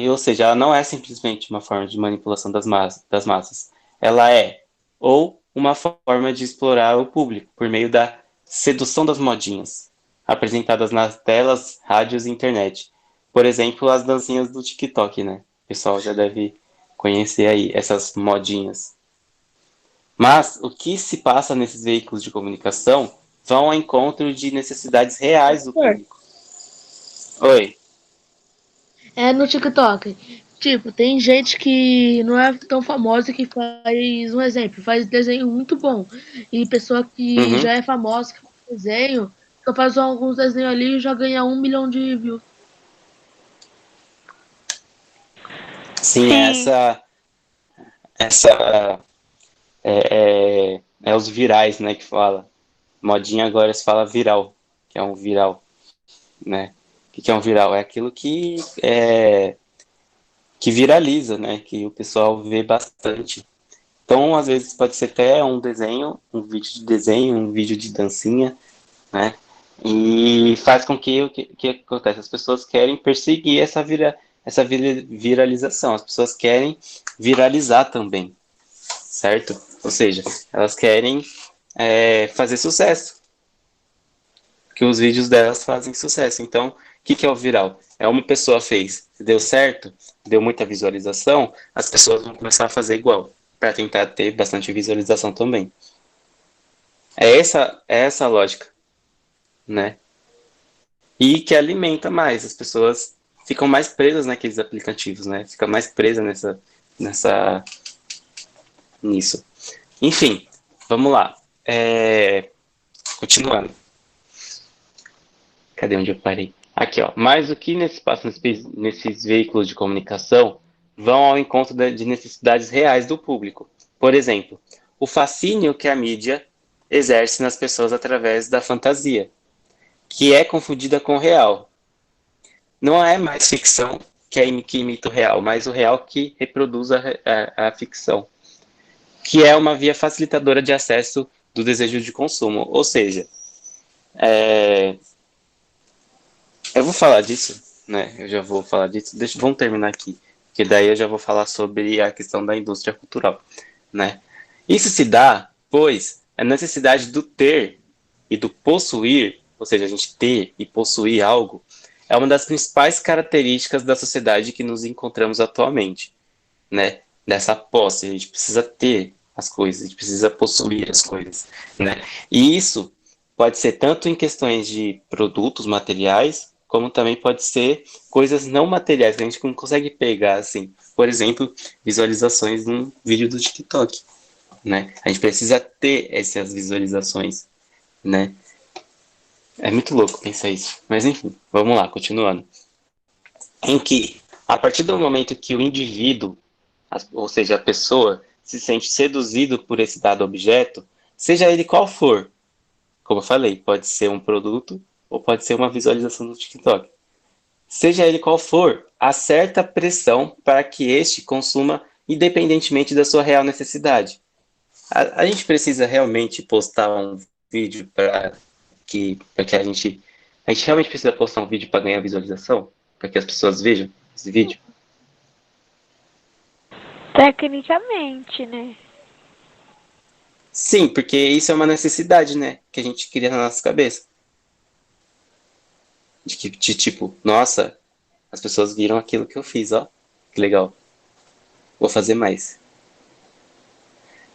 ou seja, ela não é simplesmente uma forma de manipulação das massas. Ela é ou uma forma de explorar o público por meio da sedução das modinhas, apresentadas nas telas, rádios e internet. Por exemplo, as dancinhas do TikTok, né? O pessoal já deve conhecer aí essas modinhas. Mas o que se passa nesses veículos de comunicação vão ao encontro de necessidades reais do Professor, público. Oi. é no TikTok. Tipo, tem gente que não é tão famosa que faz, um exemplo, faz desenho muito bom. E pessoa que Uhum. já é famosa, que faz desenho, só faz alguns desenhos ali e já ganha 1 milhão de views. Sim, Sim. essa é os virais, né, que fala. Modinha agora se fala viral, que é um viral, né? O que é um viral? É aquilo que viraliza, né? Que o pessoal vê bastante. Então, às vezes pode ser até um desenho, um vídeo de desenho, um vídeo de dancinha, né? E faz com que o que acontece? As pessoas querem perseguir viralização. As pessoas querem viralizar também, certo? Ou seja, elas querem fazer sucesso, que os vídeos delas fazem sucesso. Então, o que é o viral? É uma pessoa fez, deu certo, deu muita visualização, as pessoas vão começar a fazer igual, para tentar ter bastante visualização também. É essa a lógica, né? E que alimenta mais, as pessoas ficam mais presas naqueles aplicativos, né? Fica mais presa nessa, nisso. Enfim, vamos lá. Continuando. Cadê onde eu parei? Aqui, ó. Mas o que passa nesses veículos de comunicação vão ao encontro de necessidades reais do público. Por exemplo, o fascínio que a mídia exerce nas pessoas através da fantasia, que é confundida com o real. Não é mais ficção que imita o real, mas o real que reproduz a ficção, que é uma via facilitadora de acesso do desejo de consumo. Ou seja, é, eu vou falar disso, né? Eu já vou falar disso. Vamos terminar aqui, que daí eu já vou falar sobre a questão da indústria cultural, né? Isso se dá, pois, a necessidade do ter e do possuir, ou seja, a gente ter e possuir algo, é uma das principais características da sociedade que nos encontramos atualmente, né? Dessa posse, a gente precisa ter as coisas, a gente precisa possuir as coisas, né? E isso pode ser tanto em questões de produtos materiais, como também pode ser coisas não materiais, que a gente não consegue pegar, assim. Por exemplo, visualizações num vídeo do TikTok, né? A gente precisa ter essas visualizações, né? É muito louco pensar isso. Mas enfim, vamos lá, continuando. Em que, a partir do momento que o indivíduo, ou seja, a pessoa, se sente seduzido por esse dado objeto, seja ele qual for, como eu falei, pode ser um produto ou pode ser uma visualização do TikTok. Seja ele qual for, há certa pressão para que este consuma independentemente da sua real necessidade. A gente precisa realmente postar um vídeo para que a gente realmente precisa postar um vídeo para ganhar visualização? Para que as pessoas vejam esse vídeo? Tecnicamente, né? Sim, porque isso é uma necessidade, né? Que a gente cria na nossa cabeça. De tipo, nossa, as pessoas viram aquilo que eu fiz, ó. Que legal. Vou fazer mais.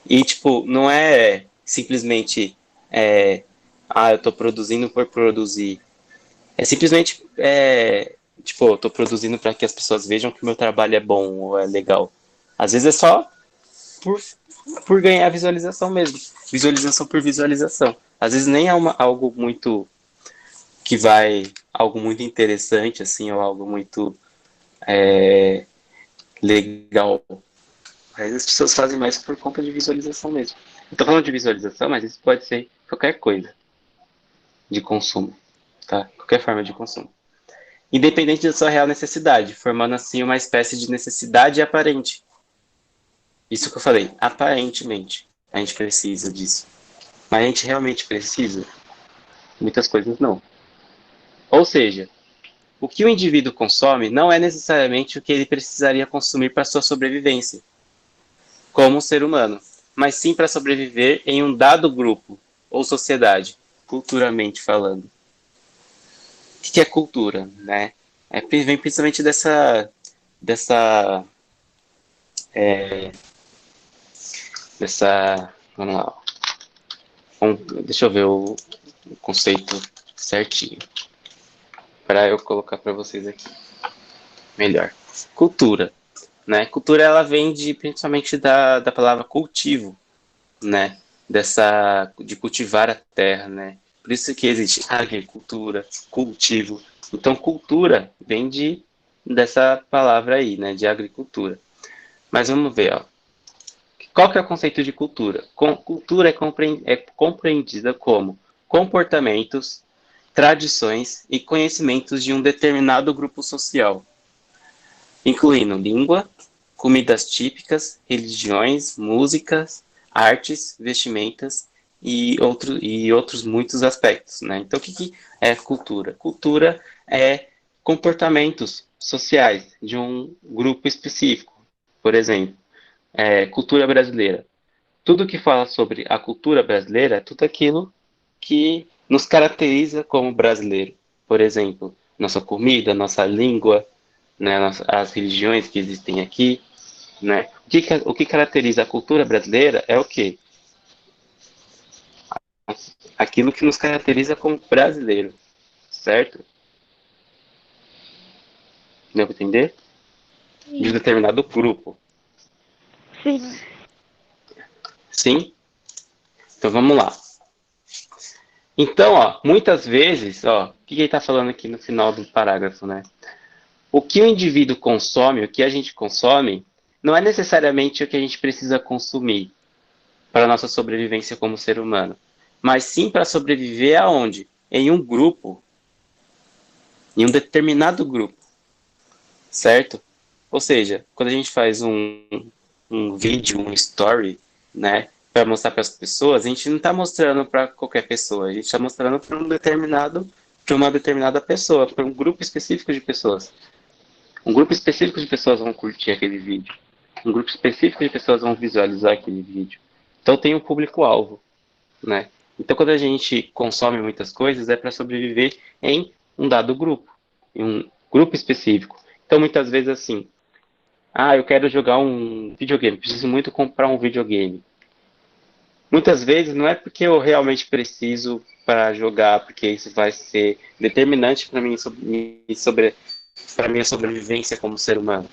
E, tipo, não é simplesmente, eu tô produzindo por produzir. É simplesmente, tipo, eu tô produzindo para que as pessoas vejam que o meu trabalho é bom ou é legal. Às vezes é só por, por ganhar visualização mesmo. Visualização por visualização. Às vezes nem é algo muito algo muito interessante, assim, ou algo muito legal. Mas as pessoas fazem mais por conta de visualização mesmo. Eu tô falando de visualização, mas isso pode ser qualquer coisa de consumo, tá? Qualquer forma de consumo. Independente da sua real necessidade, formando assim uma espécie de necessidade aparente. Isso que eu falei, aparentemente. A gente precisa disso. Mas a gente realmente precisa? Muitas coisas não. Ou seja, o que o indivíduo consome não é necessariamente o que ele precisaria consumir para sua sobrevivência, como um ser humano, mas sim para sobreviver em um dado grupo ou sociedade, culturalmente falando. O que é cultura, né? Vem principalmente dessa, vamos lá, deixa eu ver o conceito certinho, para eu colocar para vocês aqui melhor. Cultura, né? Cultura ela vem principalmente da palavra cultivo, né? De cultivar a terra, né? Por isso que existe agricultura, cultivo. Então, cultura vem dessa palavra aí, né? De agricultura. Mas vamos ver, ó. Qual que é o conceito de cultura? Cultura é compreendida como comportamentos, tradições e conhecimentos de um determinado grupo social, incluindo língua, comidas típicas, religiões, músicas, artes, vestimentas e outros muitos aspectos, né? Então, o que é cultura? Cultura é comportamentos sociais de um grupo específico. Por exemplo, cultura brasileira. Tudo que fala sobre a cultura brasileira é tudo aquilo que nos caracteriza como brasileiro. Por exemplo, nossa comida, nossa língua, né, as religiões que existem aqui, né? O que caracteriza a cultura brasileira é o quê? Aquilo que nos caracteriza como brasileiro, certo? Deu para entender? De um Sim. determinado grupo. Sim. Sim? Então vamos lá. Então, ó, muitas vezes, ó, o que ele está falando aqui no final do parágrafo, né? O que o indivíduo consome, o que a gente consome, não é necessariamente o que a gente precisa consumir para a nossa sobrevivência como ser humano, mas sim para sobreviver aonde? Em um grupo, em um determinado grupo, certo? Ou seja, quando a gente faz um vídeo, um story, né, para mostrar para as pessoas, a gente não está mostrando para qualquer pessoa, a gente está mostrando para uma determinada pessoa, para um grupo específico de pessoas. Um grupo específico de pessoas vão curtir aquele vídeo. Um grupo específico de pessoas vão visualizar aquele vídeo. Então tem um público-alvo, né? Então, quando a gente consome muitas coisas, é para sobreviver em um dado grupo, em um grupo específico. Então, muitas vezes, assim, eu quero jogar um videogame, preciso muito comprar um videogame. Muitas vezes não é porque eu realmente preciso para jogar, porque isso vai ser determinante para mim para minha sobrevivência como ser humano.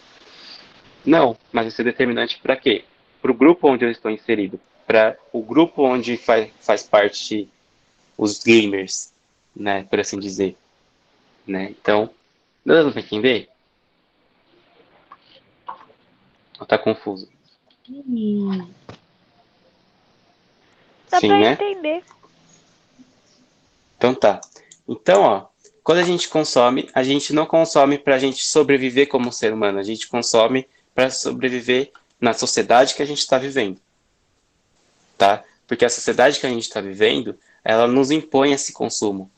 Não, mas isso é determinante para quê? Para o grupo onde eu estou inserido, para o grupo onde faz parte os gamers, né, por assim dizer, né? Então, dá para entender? Ou tá confuso? Hum, Dá Sim, pra né? entender. Então tá. Então, ó, quando a gente consome, a gente não consome para a gente sobreviver como ser humano, a gente consome para sobreviver na sociedade que a gente está vivendo, tá? Porque a sociedade que a gente está vivendo, ela nos impõe esse consumo,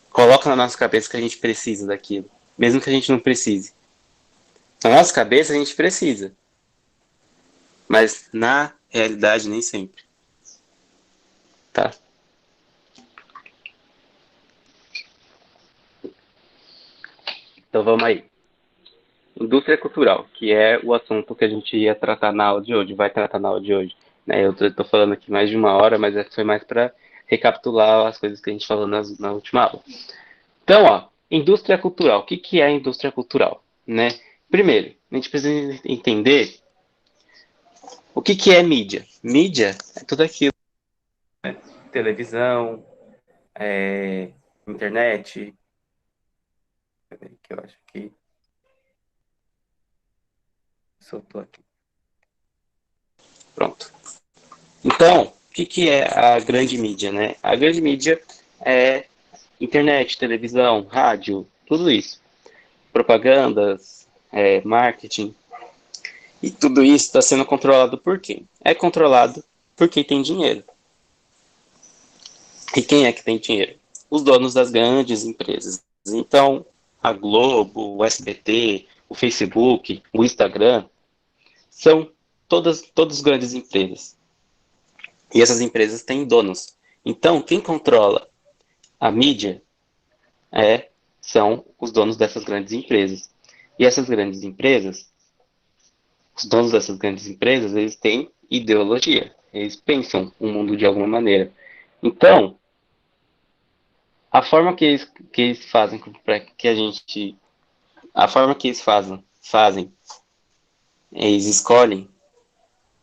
coloca na nossa cabeça que a gente precisa daquilo, mesmo que a gente não precise. Na nossa cabeça a gente precisa, mas na realidade nem sempre, tá? Então vamos aí. Indústria cultural, que é o assunto que a gente ia tratar na aula de hoje, vai tratar na aula de hoje. Né? Eu estou falando aqui mais de uma hora, mas foi mais para recapitular as coisas que a gente falou na última aula. Então, ó, indústria cultural. O que, que é a indústria cultural? Né? Primeiro, a gente precisa entender o que, que é mídia. Mídia é tudo aquilo. Televisão, internet, que eu acho que soltou aqui. Pronto. Então, o que, que é a grande mídia, né? A grande mídia é internet, televisão, rádio, tudo isso. Propagandas, marketing. E tudo isso está sendo controlado por quem? É controlado por quem tem dinheiro. E quem é que tem dinheiro? Os donos das grandes empresas. Então, a Globo, o SBT, o Facebook, o Instagram, são todas grandes empresas. E essas empresas têm donos. Então, quem controla a mídia são os donos dessas grandes empresas. E essas grandes empresas, os donos dessas grandes empresas, eles têm ideologia. Eles pensam o mundo de alguma maneira. Então, a forma que eles fazem para que a gente. A forma que eles fazem eles escolhem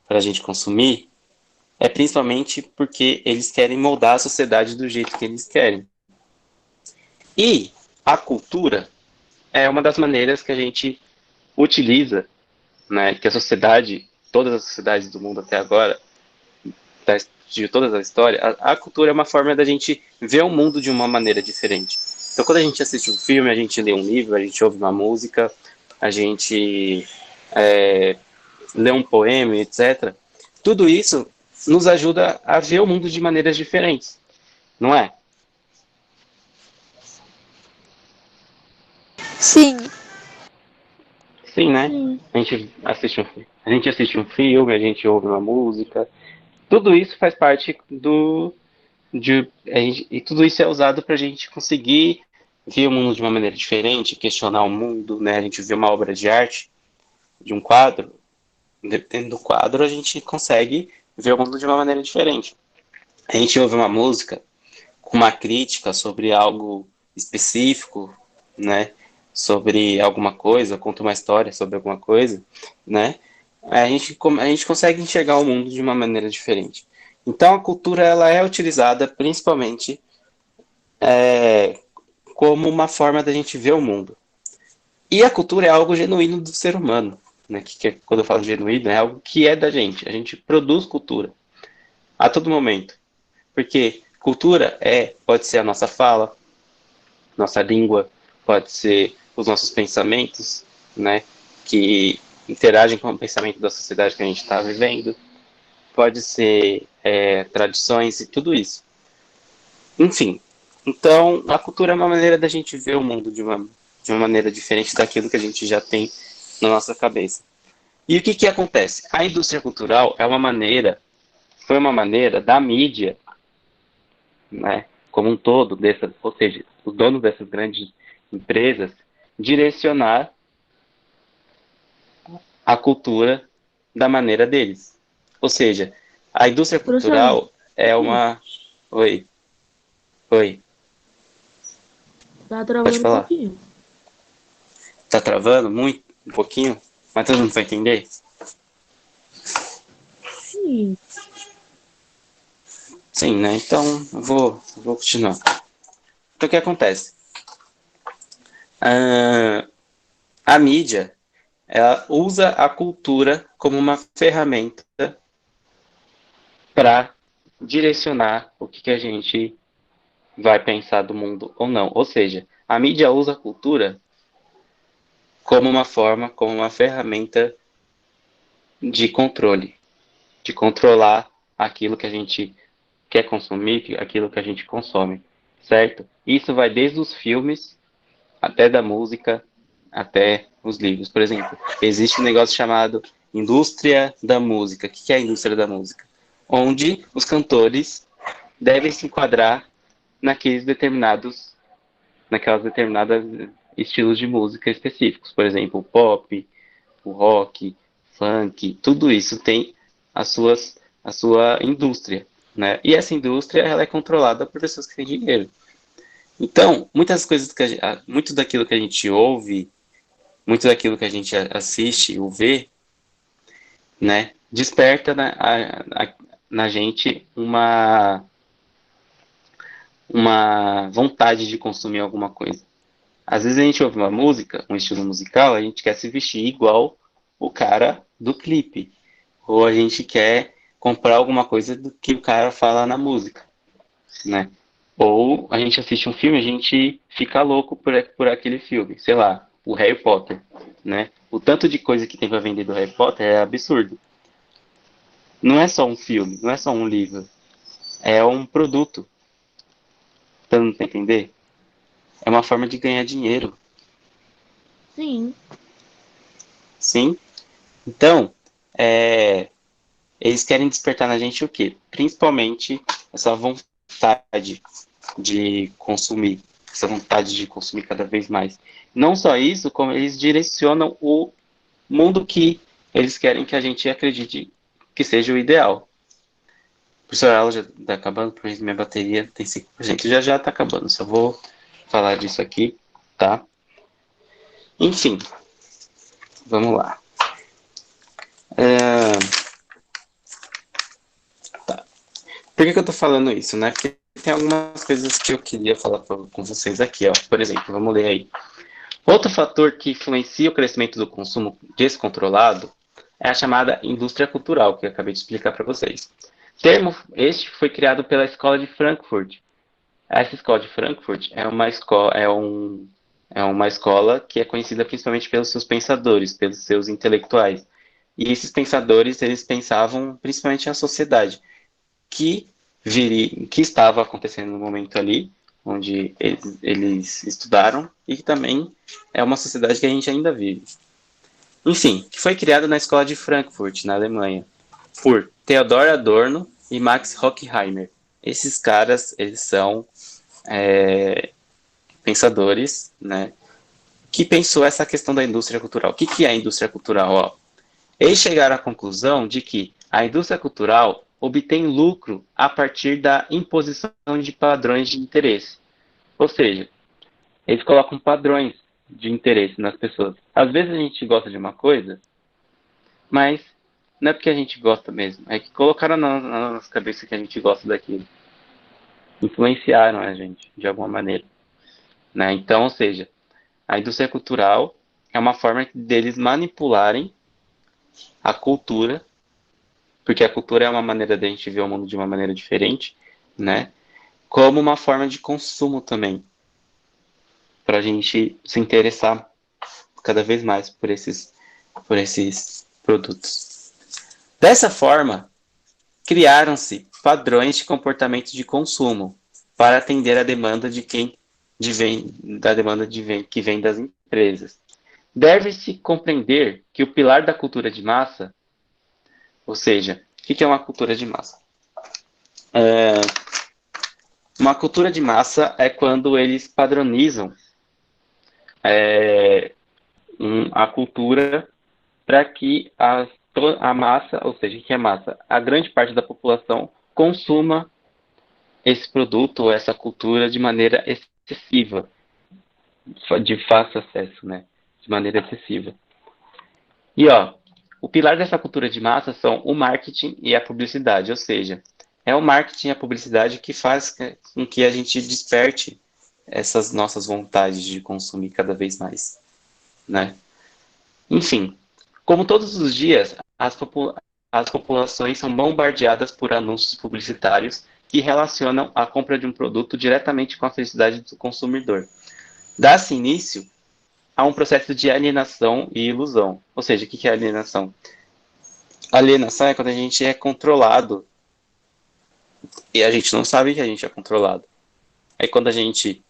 para a gente consumir, é principalmente porque eles querem moldar a sociedade do jeito que eles querem. E a cultura é uma das maneiras que a gente utiliza, né, que a sociedade, todas as sociedades do mundo até agora, de toda a história, a cultura é uma forma da gente ver o mundo de uma maneira diferente. Então, quando a gente assiste um filme, a gente lê um livro, a gente ouve uma música, a gente lê um poema, etc. Tudo isso nos ajuda a ver o mundo de maneiras diferentes, não é? Sim, Sim, né? sim. A gente assiste um filme, a gente ouve uma música. Tudo isso faz parte e tudo isso é usado para a gente conseguir ver o mundo de uma maneira diferente, questionar o mundo, né? A gente vê uma obra de arte, de um quadro, dependendo do quadro, a gente consegue ver o mundo de uma maneira diferente. A gente ouve uma música com uma crítica sobre algo específico, né? Sobre alguma coisa, conta uma história sobre alguma coisa, né? A gente consegue enxergar o mundo de uma maneira diferente. Então a cultura ela é utilizada principalmente como uma forma da gente ver o mundo. E a cultura é algo genuíno do ser humano, né? Quando eu falo genuíno, é algo que é da gente. A gente produz cultura a todo momento. Porque cultura pode ser a nossa fala, nossa língua, pode ser os nossos pensamentos, né? Que interagem com o pensamento da sociedade que a gente está vivendo. Pode ser tradições e tudo isso. Enfim, então a cultura é uma maneira da gente ver o mundo de uma maneira diferente daquilo que a gente já tem na nossa cabeça. E o que, que acontece? A indústria cultural foi uma maneira da mídia né, como um todo, ou seja, os donos dessas grandes empresas, direcionar a cultura da maneira deles. Ou seja, a indústria Professor, cultural é uma. Oi, oi, tá pode travando um falar. pouquinho. Tá travando muito, um pouquinho, mas todo mundo vai entender? Sim, Sim, né? Então, vou continuar. Então, o que acontece? Ah, a mídia, ela usa a cultura como uma ferramenta para direcionar o que a gente vai pensar do mundo ou não. Ou seja, a mídia usa a cultura como uma forma, como uma ferramenta de controle, de controlar aquilo que a gente quer consumir, aquilo que a gente consome, certo? Isso vai desde os filmes até da música, até os livros. Por exemplo, existe um negócio chamado indústria da música. O que é a indústria da música? Onde os cantores devem se enquadrar naquelas determinadas estilos de música específicos. Por exemplo, o pop, o rock, funk, tudo isso tem a sua indústria, né? E essa indústria ela é controlada por pessoas que têm dinheiro. Então, muitas coisas muito daquilo que a gente ouve, muito daquilo que a gente assiste ou vê, né, desperta na gente uma vontade de consumir alguma coisa. Às vezes a gente ouve uma música, um estilo musical, a gente quer se vestir igual o cara do clipe. Ou a gente quer comprar alguma coisa do que o cara fala na música, né? Ou a gente assiste um filme, a gente fica louco por aquele filme. Sei lá, o Harry Potter, né? O tanto de coisa que tem para vender do Harry Potter é absurdo. Não é só um filme, não é só um livro. É um produto, dando pra entender? É uma forma de ganhar dinheiro, sim, sim? Então, é, eles querem despertar na gente o quê? Principalmente essa vontade de consumir, essa vontade de consumir cada vez mais. Não só isso, como eles direcionam o mundo que eles querem que a gente acredite que seja o ideal. Professor, a aula já está acabando, por isso minha bateria tem 5%. Já já está acabando, só vou falar disso aqui, tá? Enfim, vamos lá. É, por que eu tô falando isso, né? Porque tem algumas coisas que eu queria falar com vocês aqui, ó. Por exemplo, vamos ler aí. Outro fator que influencia o crescimento do consumo descontrolado é a chamada indústria cultural, que eu acabei de explicar para vocês. Termo este foi criado pela Escola de Frankfurt. Essa Escola de Frankfurt é uma escola que é conhecida principalmente pelos seus pensadores, pelos seus intelectuais. E esses pensadores, eles pensavam principalmente a sociedade que que estava acontecendo no momento ali, onde eles estudaram, e que também é uma sociedade que a gente ainda vive. Enfim, que foi criada na escola de Frankfurt, na Alemanha, por Theodor Adorno e Max Horkheimer. Esses caras, eles são pensadores, né, que pensou essa questão da indústria cultural. O que é a indústria cultural? Ó, eles chegaram à conclusão de que a indústria cultural obtém lucro a partir da imposição de padrões de interesse. Ou seja, eles colocam padrões de interesse nas pessoas. Às vezes a gente gosta de uma coisa, mas não é porque a gente gosta mesmo. É que colocaram na nossa cabeça que a gente gosta daquilo. Influenciaram a gente, de alguma maneira. Né? Então, ou seja, a indústria cultural é uma forma deles manipularem a cultura, porque a cultura é uma maneira de a gente ver o mundo de uma maneira diferente, né? Como uma forma de consumo também, para a gente se interessar cada vez mais por esses produtos. Dessa forma, criaram-se padrões de comportamento de consumo para atender a demanda da demanda que vem das empresas. Deve-se compreender que o pilar da cultura de massa, ou seja, o que é uma cultura de massa? Uma cultura de massa é quando eles padronizam é, a cultura para que a massa, ou seja, que é massa, a grande parte da população consuma esse produto ou essa cultura de maneira excessiva, de fácil acesso, né? De maneira excessiva. E ó, o pilar dessa cultura de massa são o marketing e a publicidade, ou seja, é o marketing e a publicidade que faz com que a gente desperte essas nossas vontades de consumir cada vez mais, né? Enfim, como todos os dias, as populações são bombardeadas por anúncios publicitários que relacionam a compra de um produto diretamente com a felicidade do consumidor. Dá-se início a um processo de alienação e ilusão. Ou seja, o que é alienação? Alienação é quando a gente é controlado e a gente não sabe que a gente é controlado. É quando a gente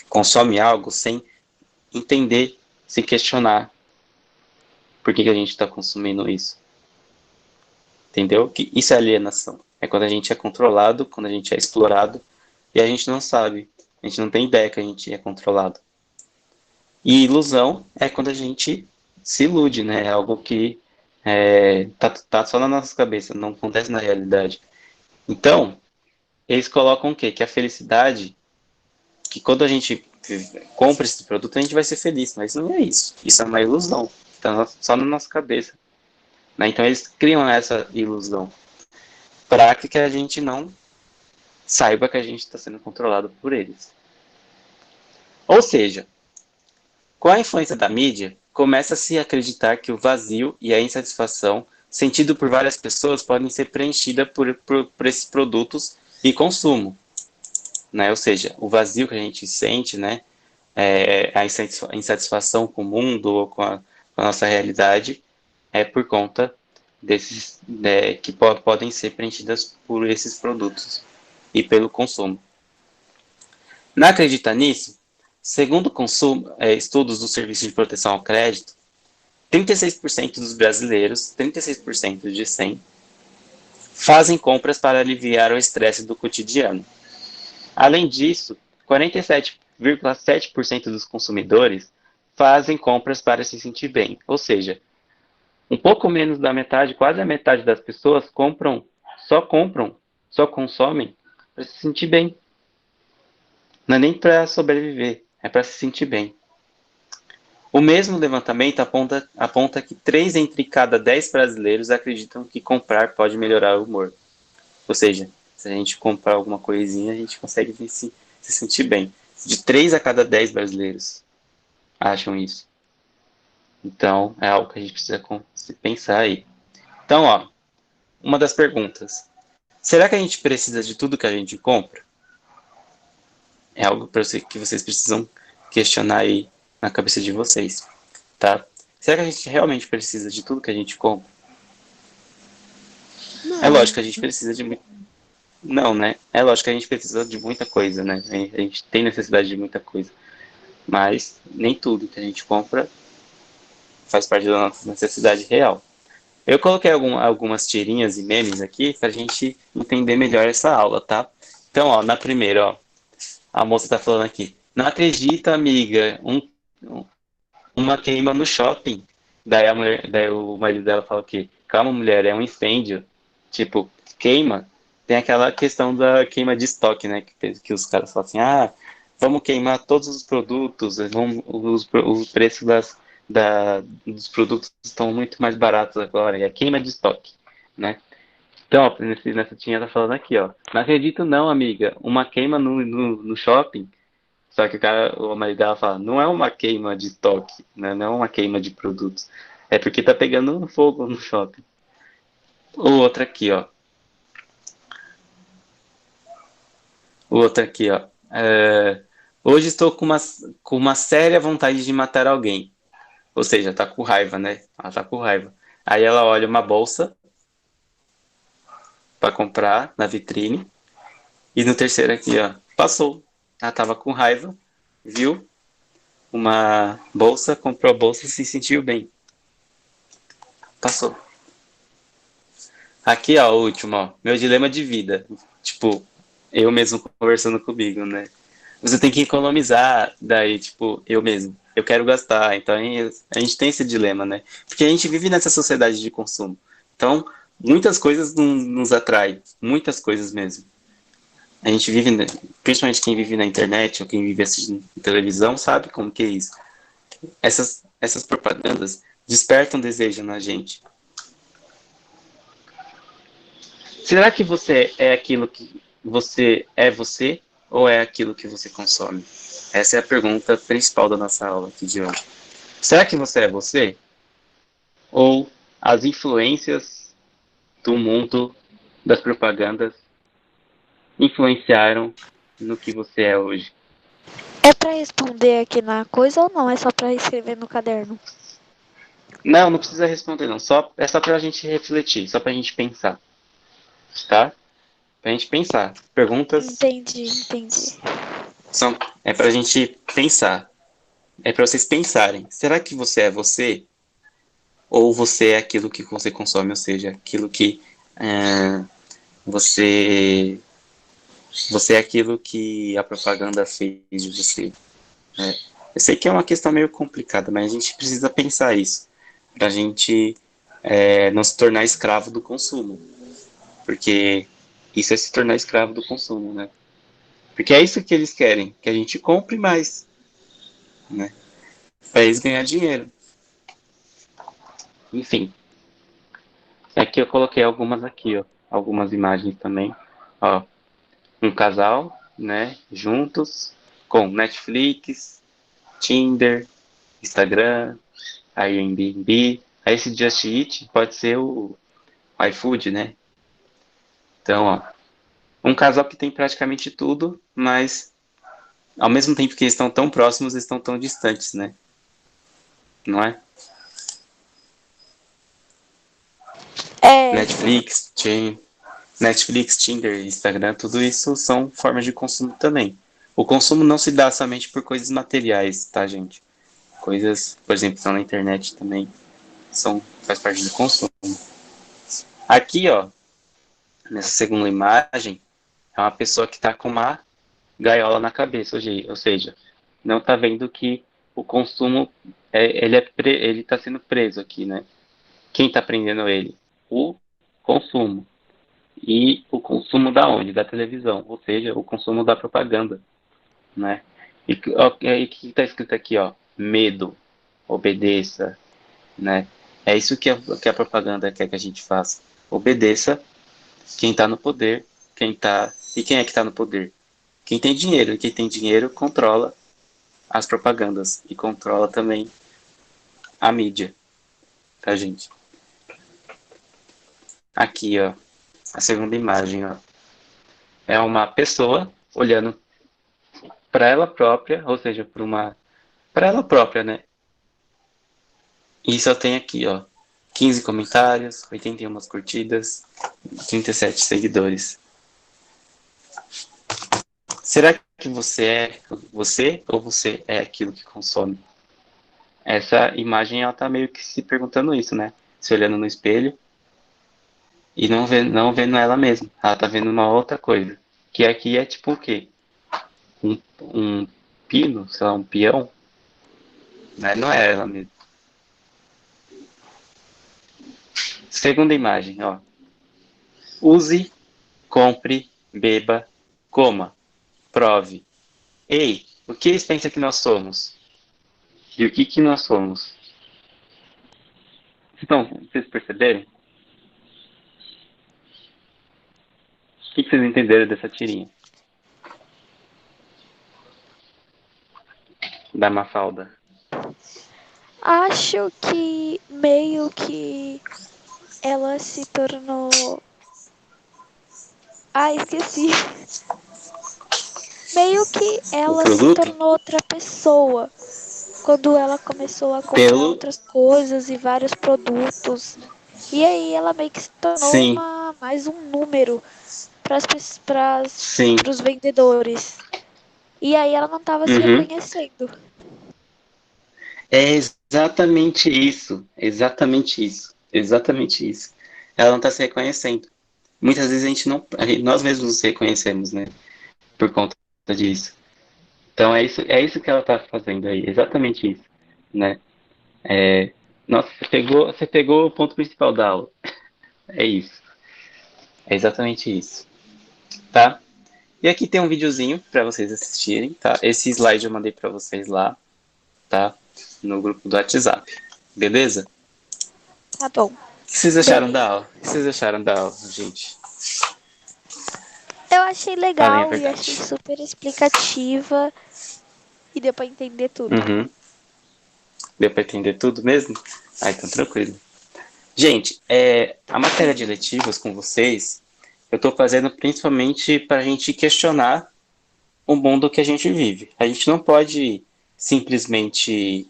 consome algo sem entender, sem questionar por que a gente está consumindo isso. Entendeu? Que isso é alienação. É quando a gente é controlado, quando a gente é explorado e a gente não sabe. A gente não tem ideia que a gente é controlado. E ilusão é quando a gente se ilude, né? É algo que tá só na nossa cabeça, não acontece na realidade. Então, eles colocam o quê? Que a felicidade, que quando a gente compra esse produto, a gente vai ser feliz, mas não é isso. Isso é uma ilusão. Tá só na nossa cabeça. Né? Então, eles criam essa ilusão para que a gente não saiba que a gente está sendo controlado por eles. Ou seja, com a influência da mídia, começa-se a acreditar que o vazio e a insatisfação sentido por várias pessoas podem ser preenchidas por esses produtos e consumo. Né? Ou seja, o vazio que a gente sente, né? A insatisfação com o mundo ou com a nossa realidade é por conta desses que podem ser preenchidas por esses produtos e pelo consumo. Não acredita nisso? Segundo estudos do Serviço de Proteção ao Crédito, 36% dos brasileiros, 36% de 100, fazem compras para aliviar o estresse do cotidiano. Além disso, 47,7% dos consumidores fazem compras para se sentir bem, ou seja, um pouco menos da metade, quase a metade das pessoas só consomem para se sentir bem. Não é nem para sobreviver, é para se sentir bem. O mesmo levantamento aponta que 3 entre cada 10 brasileiros acreditam que comprar pode melhorar o humor. Ou seja, se a gente comprar alguma coisinha, a gente consegue se sentir bem. De 3 a cada 10 brasileiros acham isso. Então, é algo que a gente precisa pensar aí. Então, ó, uma das perguntas. Será que a gente precisa de tudo que a gente compra? É algo que vocês precisam questionar aí na cabeça de vocês, tá? Será que a gente realmente precisa de tudo que a gente compra? Não. É lógico que a gente precisa de Não, né? É lógico que a gente precisa de muita coisa, né? A gente tem necessidade de muita coisa. Mas nem tudo que a gente compra faz parte da nossa necessidade real. Eu coloquei algumas tirinhas e memes aqui pra gente entender melhor essa aula, tá? Então, ó, na primeira, ó, a moça tá falando aqui. Não acredita, amiga, uma queima no shopping. Daí o marido dela fala o quê? Calma, mulher, é um incêndio. Tipo, queima. Tem aquela questão da queima de estoque, né? Que os caras falam assim, vamos queimar todos os produtos, os preços dos produtos estão muito mais baratos agora, e a queima de estoque, né? Então, ó, nessa tinha tá falando aqui, ó. Não acredito não, amiga. Uma queima no shopping. Só que o marido dela fala, não é uma queima de estoque, né? Não é uma queima de produtos. É porque tá pegando um fogo no shopping. O outro aqui, ó. O outro aqui, ó. Hoje estou com uma séria vontade de matar alguém. Ou seja, tá com raiva, né? Ela tá com raiva. Aí ela olha uma bolsa para comprar na vitrine. E no terceiro aqui, ó. Passou. Ela tava com raiva, viu uma bolsa, comprou a bolsa e se sentiu bem. Passou. Aqui, ó, o último, ó. Meu dilema de vida. Tipo, eu mesmo conversando comigo, né? Você tem que economizar, daí, tipo, eu mesmo. Eu quero gastar, então a gente tem esse dilema, né? Porque a gente vive nessa sociedade de consumo. Então, muitas coisas nos atraem, muitas coisas mesmo. A gente vive, principalmente quem vive na internet ou quem vive assistindo televisão, sabe como que é isso. Essas propagandas despertam desejo na gente. Será que você é aquilo que você ou é aquilo que você consome? Essa é a pergunta principal da nossa aula aqui de hoje. Será que você é você? Ou as influências do mundo das propagandas influenciaram no que você é hoje? É pra responder aqui na coisa ou não? É só pra escrever no caderno? Não, não precisa responder não. É só pra gente refletir, só pra gente pensar, tá? Pra gente pensar. Perguntas Entendi, entendi. são é pra gente pensar. É pra vocês pensarem. Será que você é você? Ou você é aquilo que você consome, ou seja, aquilo que é, você você é aquilo que a propaganda fez de você. Né? Eu sei que é uma questão meio complicada, mas a gente precisa pensar isso para a gente não se tornar escravo do consumo, porque isso é se tornar escravo do consumo, né? Porque é isso que eles querem, que a gente compre mais, né? Para eles ganhar dinheiro. Enfim, aqui eu coloquei algumas aqui, ó, algumas imagens também, ó, um casal, né, juntos com Netflix, Tinder, Instagram, Airbnb. Aí esse Just Eat pode ser o iFood, né? Então, ó, um casal que tem praticamente tudo, mas ao mesmo tempo que eles estão tão próximos, eles estão tão distantes, né? Não é? É, Netflix, Tinder, Instagram, tudo isso são formas de consumo também. O consumo não se dá somente por coisas materiais, tá, gente? Coisas, por exemplo, estão na internet também, faz parte do consumo. Aqui, ó, nessa segunda imagem, é uma pessoa que está com uma gaiola na cabeça, ou seja, não está vendo que o consumo, ele está sendo preso aqui, né? Quem está prendendo ele? O consumo. E o consumo da onde? Da televisão, ou seja, o consumo da propaganda, né? E o que está escrito aqui, ó? Medo, obedeça, né? É isso que a propaganda quer que a gente faça. Obedeça quem está no poder, e quem é que está no poder? Quem tem dinheiro, e quem tem dinheiro controla as propagandas e controla também a mídia, tá, gente? Aqui, ó, a segunda imagem, ó, é uma pessoa olhando para ela própria, ou seja, para ela própria, né? E só tem aqui, ó, 15 comentários, 81 curtidas, 37 seguidores. Será que você é você ou você é aquilo que consome? Essa imagem ela tá meio que se perguntando isso, né? Se olhando no espelho e não vendo ela mesma. Ela tá vendo uma outra coisa. Que aqui é tipo o quê? Um pino, sei lá, um peão, né? Não é ela mesma. Segunda imagem, ó. Use, compre, beba, coma, prove. Ei, o que eles pensam que nós somos? E o que nós somos? Então, vocês perceberam? O que vocês entenderam dessa tirinha? Da Mafalda. acho que meio que ela se tornou. Ah, esqueci. Meio que O ela se produto? tornou outra pessoa quando ela começou a comprar Pelo. outras coisas e vários produtos. E aí ela meio que se tornou Sim, mais um número para sim. os vendedores. E aí ela não estava se Uhum. reconhecendo. É exatamente isso. Exatamente isso. Exatamente isso. Ela não está se reconhecendo. Muitas vezes nós mesmos nos reconhecemos, né? por conta disso. Então é isso que ela está fazendo aí, exatamente isso, né? Nossa, você pegou o ponto principal da aula. É isso, é exatamente isso, tá? E aqui tem um videozinho para vocês assistirem, tá? Esse slide eu mandei para vocês lá, tá? No grupo do WhatsApp, beleza? Tá bom. O que vocês acharam Beleza. da aula? O que vocês acharam da aula, gente? Eu achei Falem a legal e achei verdade. super explicativa e deu pra entender tudo. Uhum. Deu para entender tudo mesmo? Ah, então tranquilo. Gente, a matéria de eletivos com vocês, eu estou fazendo principalmente para a gente questionar o mundo que a gente vive. A gente não pode simplesmente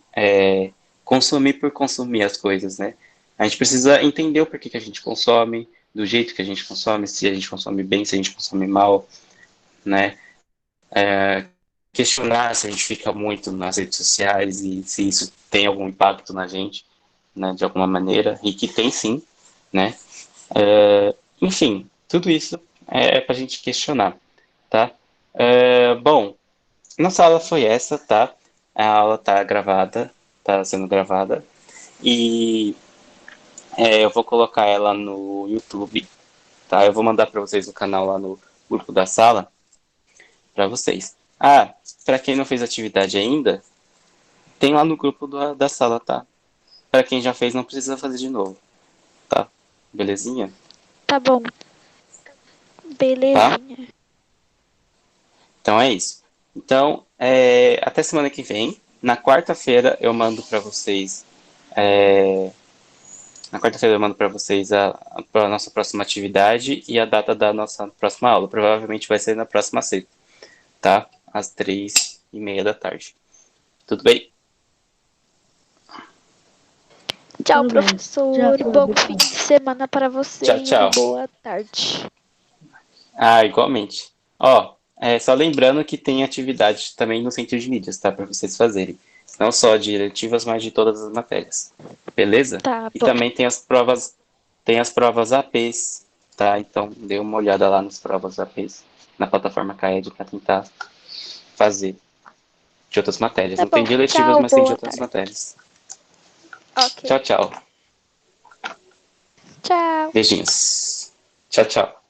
consumir por consumir as coisas, né? A gente precisa entender o porquê que a gente consome, do jeito que a gente consome, se a gente consome bem, se a gente consome mal, né? Questionar se a gente fica muito nas redes sociais e se isso tem algum impacto na gente, né, de alguma maneira, e que tem sim, né? Enfim, tudo isso é para a gente questionar, tá? Bom, nossa aula foi essa, tá? A aula tá gravada, tá sendo gravada, e eu vou colocar ela no YouTube, tá? Eu vou mandar para vocês o canal lá no grupo da sala, para vocês. Ah, para quem não fez atividade ainda, tem lá no grupo da sala, tá? Para quem já fez, não precisa fazer de novo, tá? Belezinha? Tá bom. Tá? Belezinha. Então é isso. Então, até semana que vem. Na quarta-feira eu mando para vocês. Na quarta-feira eu mando para vocês a nossa próxima atividade e a data da nossa próxima aula. Provavelmente vai ser na próxima sexta, tá? Às 3:30 da tarde. Tudo bem? Tchau, Tudo bem. Já professor. foi, Bom pessoal. fim de semana para você Tchau, e uma tchau. boa tarde. Ah, igualmente. Ó, só lembrando que tem atividade também no centro de mídias, tá? Para vocês fazerem. Não só de eletivas, mas de todas as matérias. Beleza? Tá E bom. também tem as provas APs, tá? Então dê uma olhada lá nas provas APs na plataforma CAED para tentar fazer de outras matérias. Tá Não tem bom. de eletivas, Tchau, mas tem de boa outras tarde. matérias. Ok. Tchau, tchau. Tchau. Beijinhos. Tchau, tchau.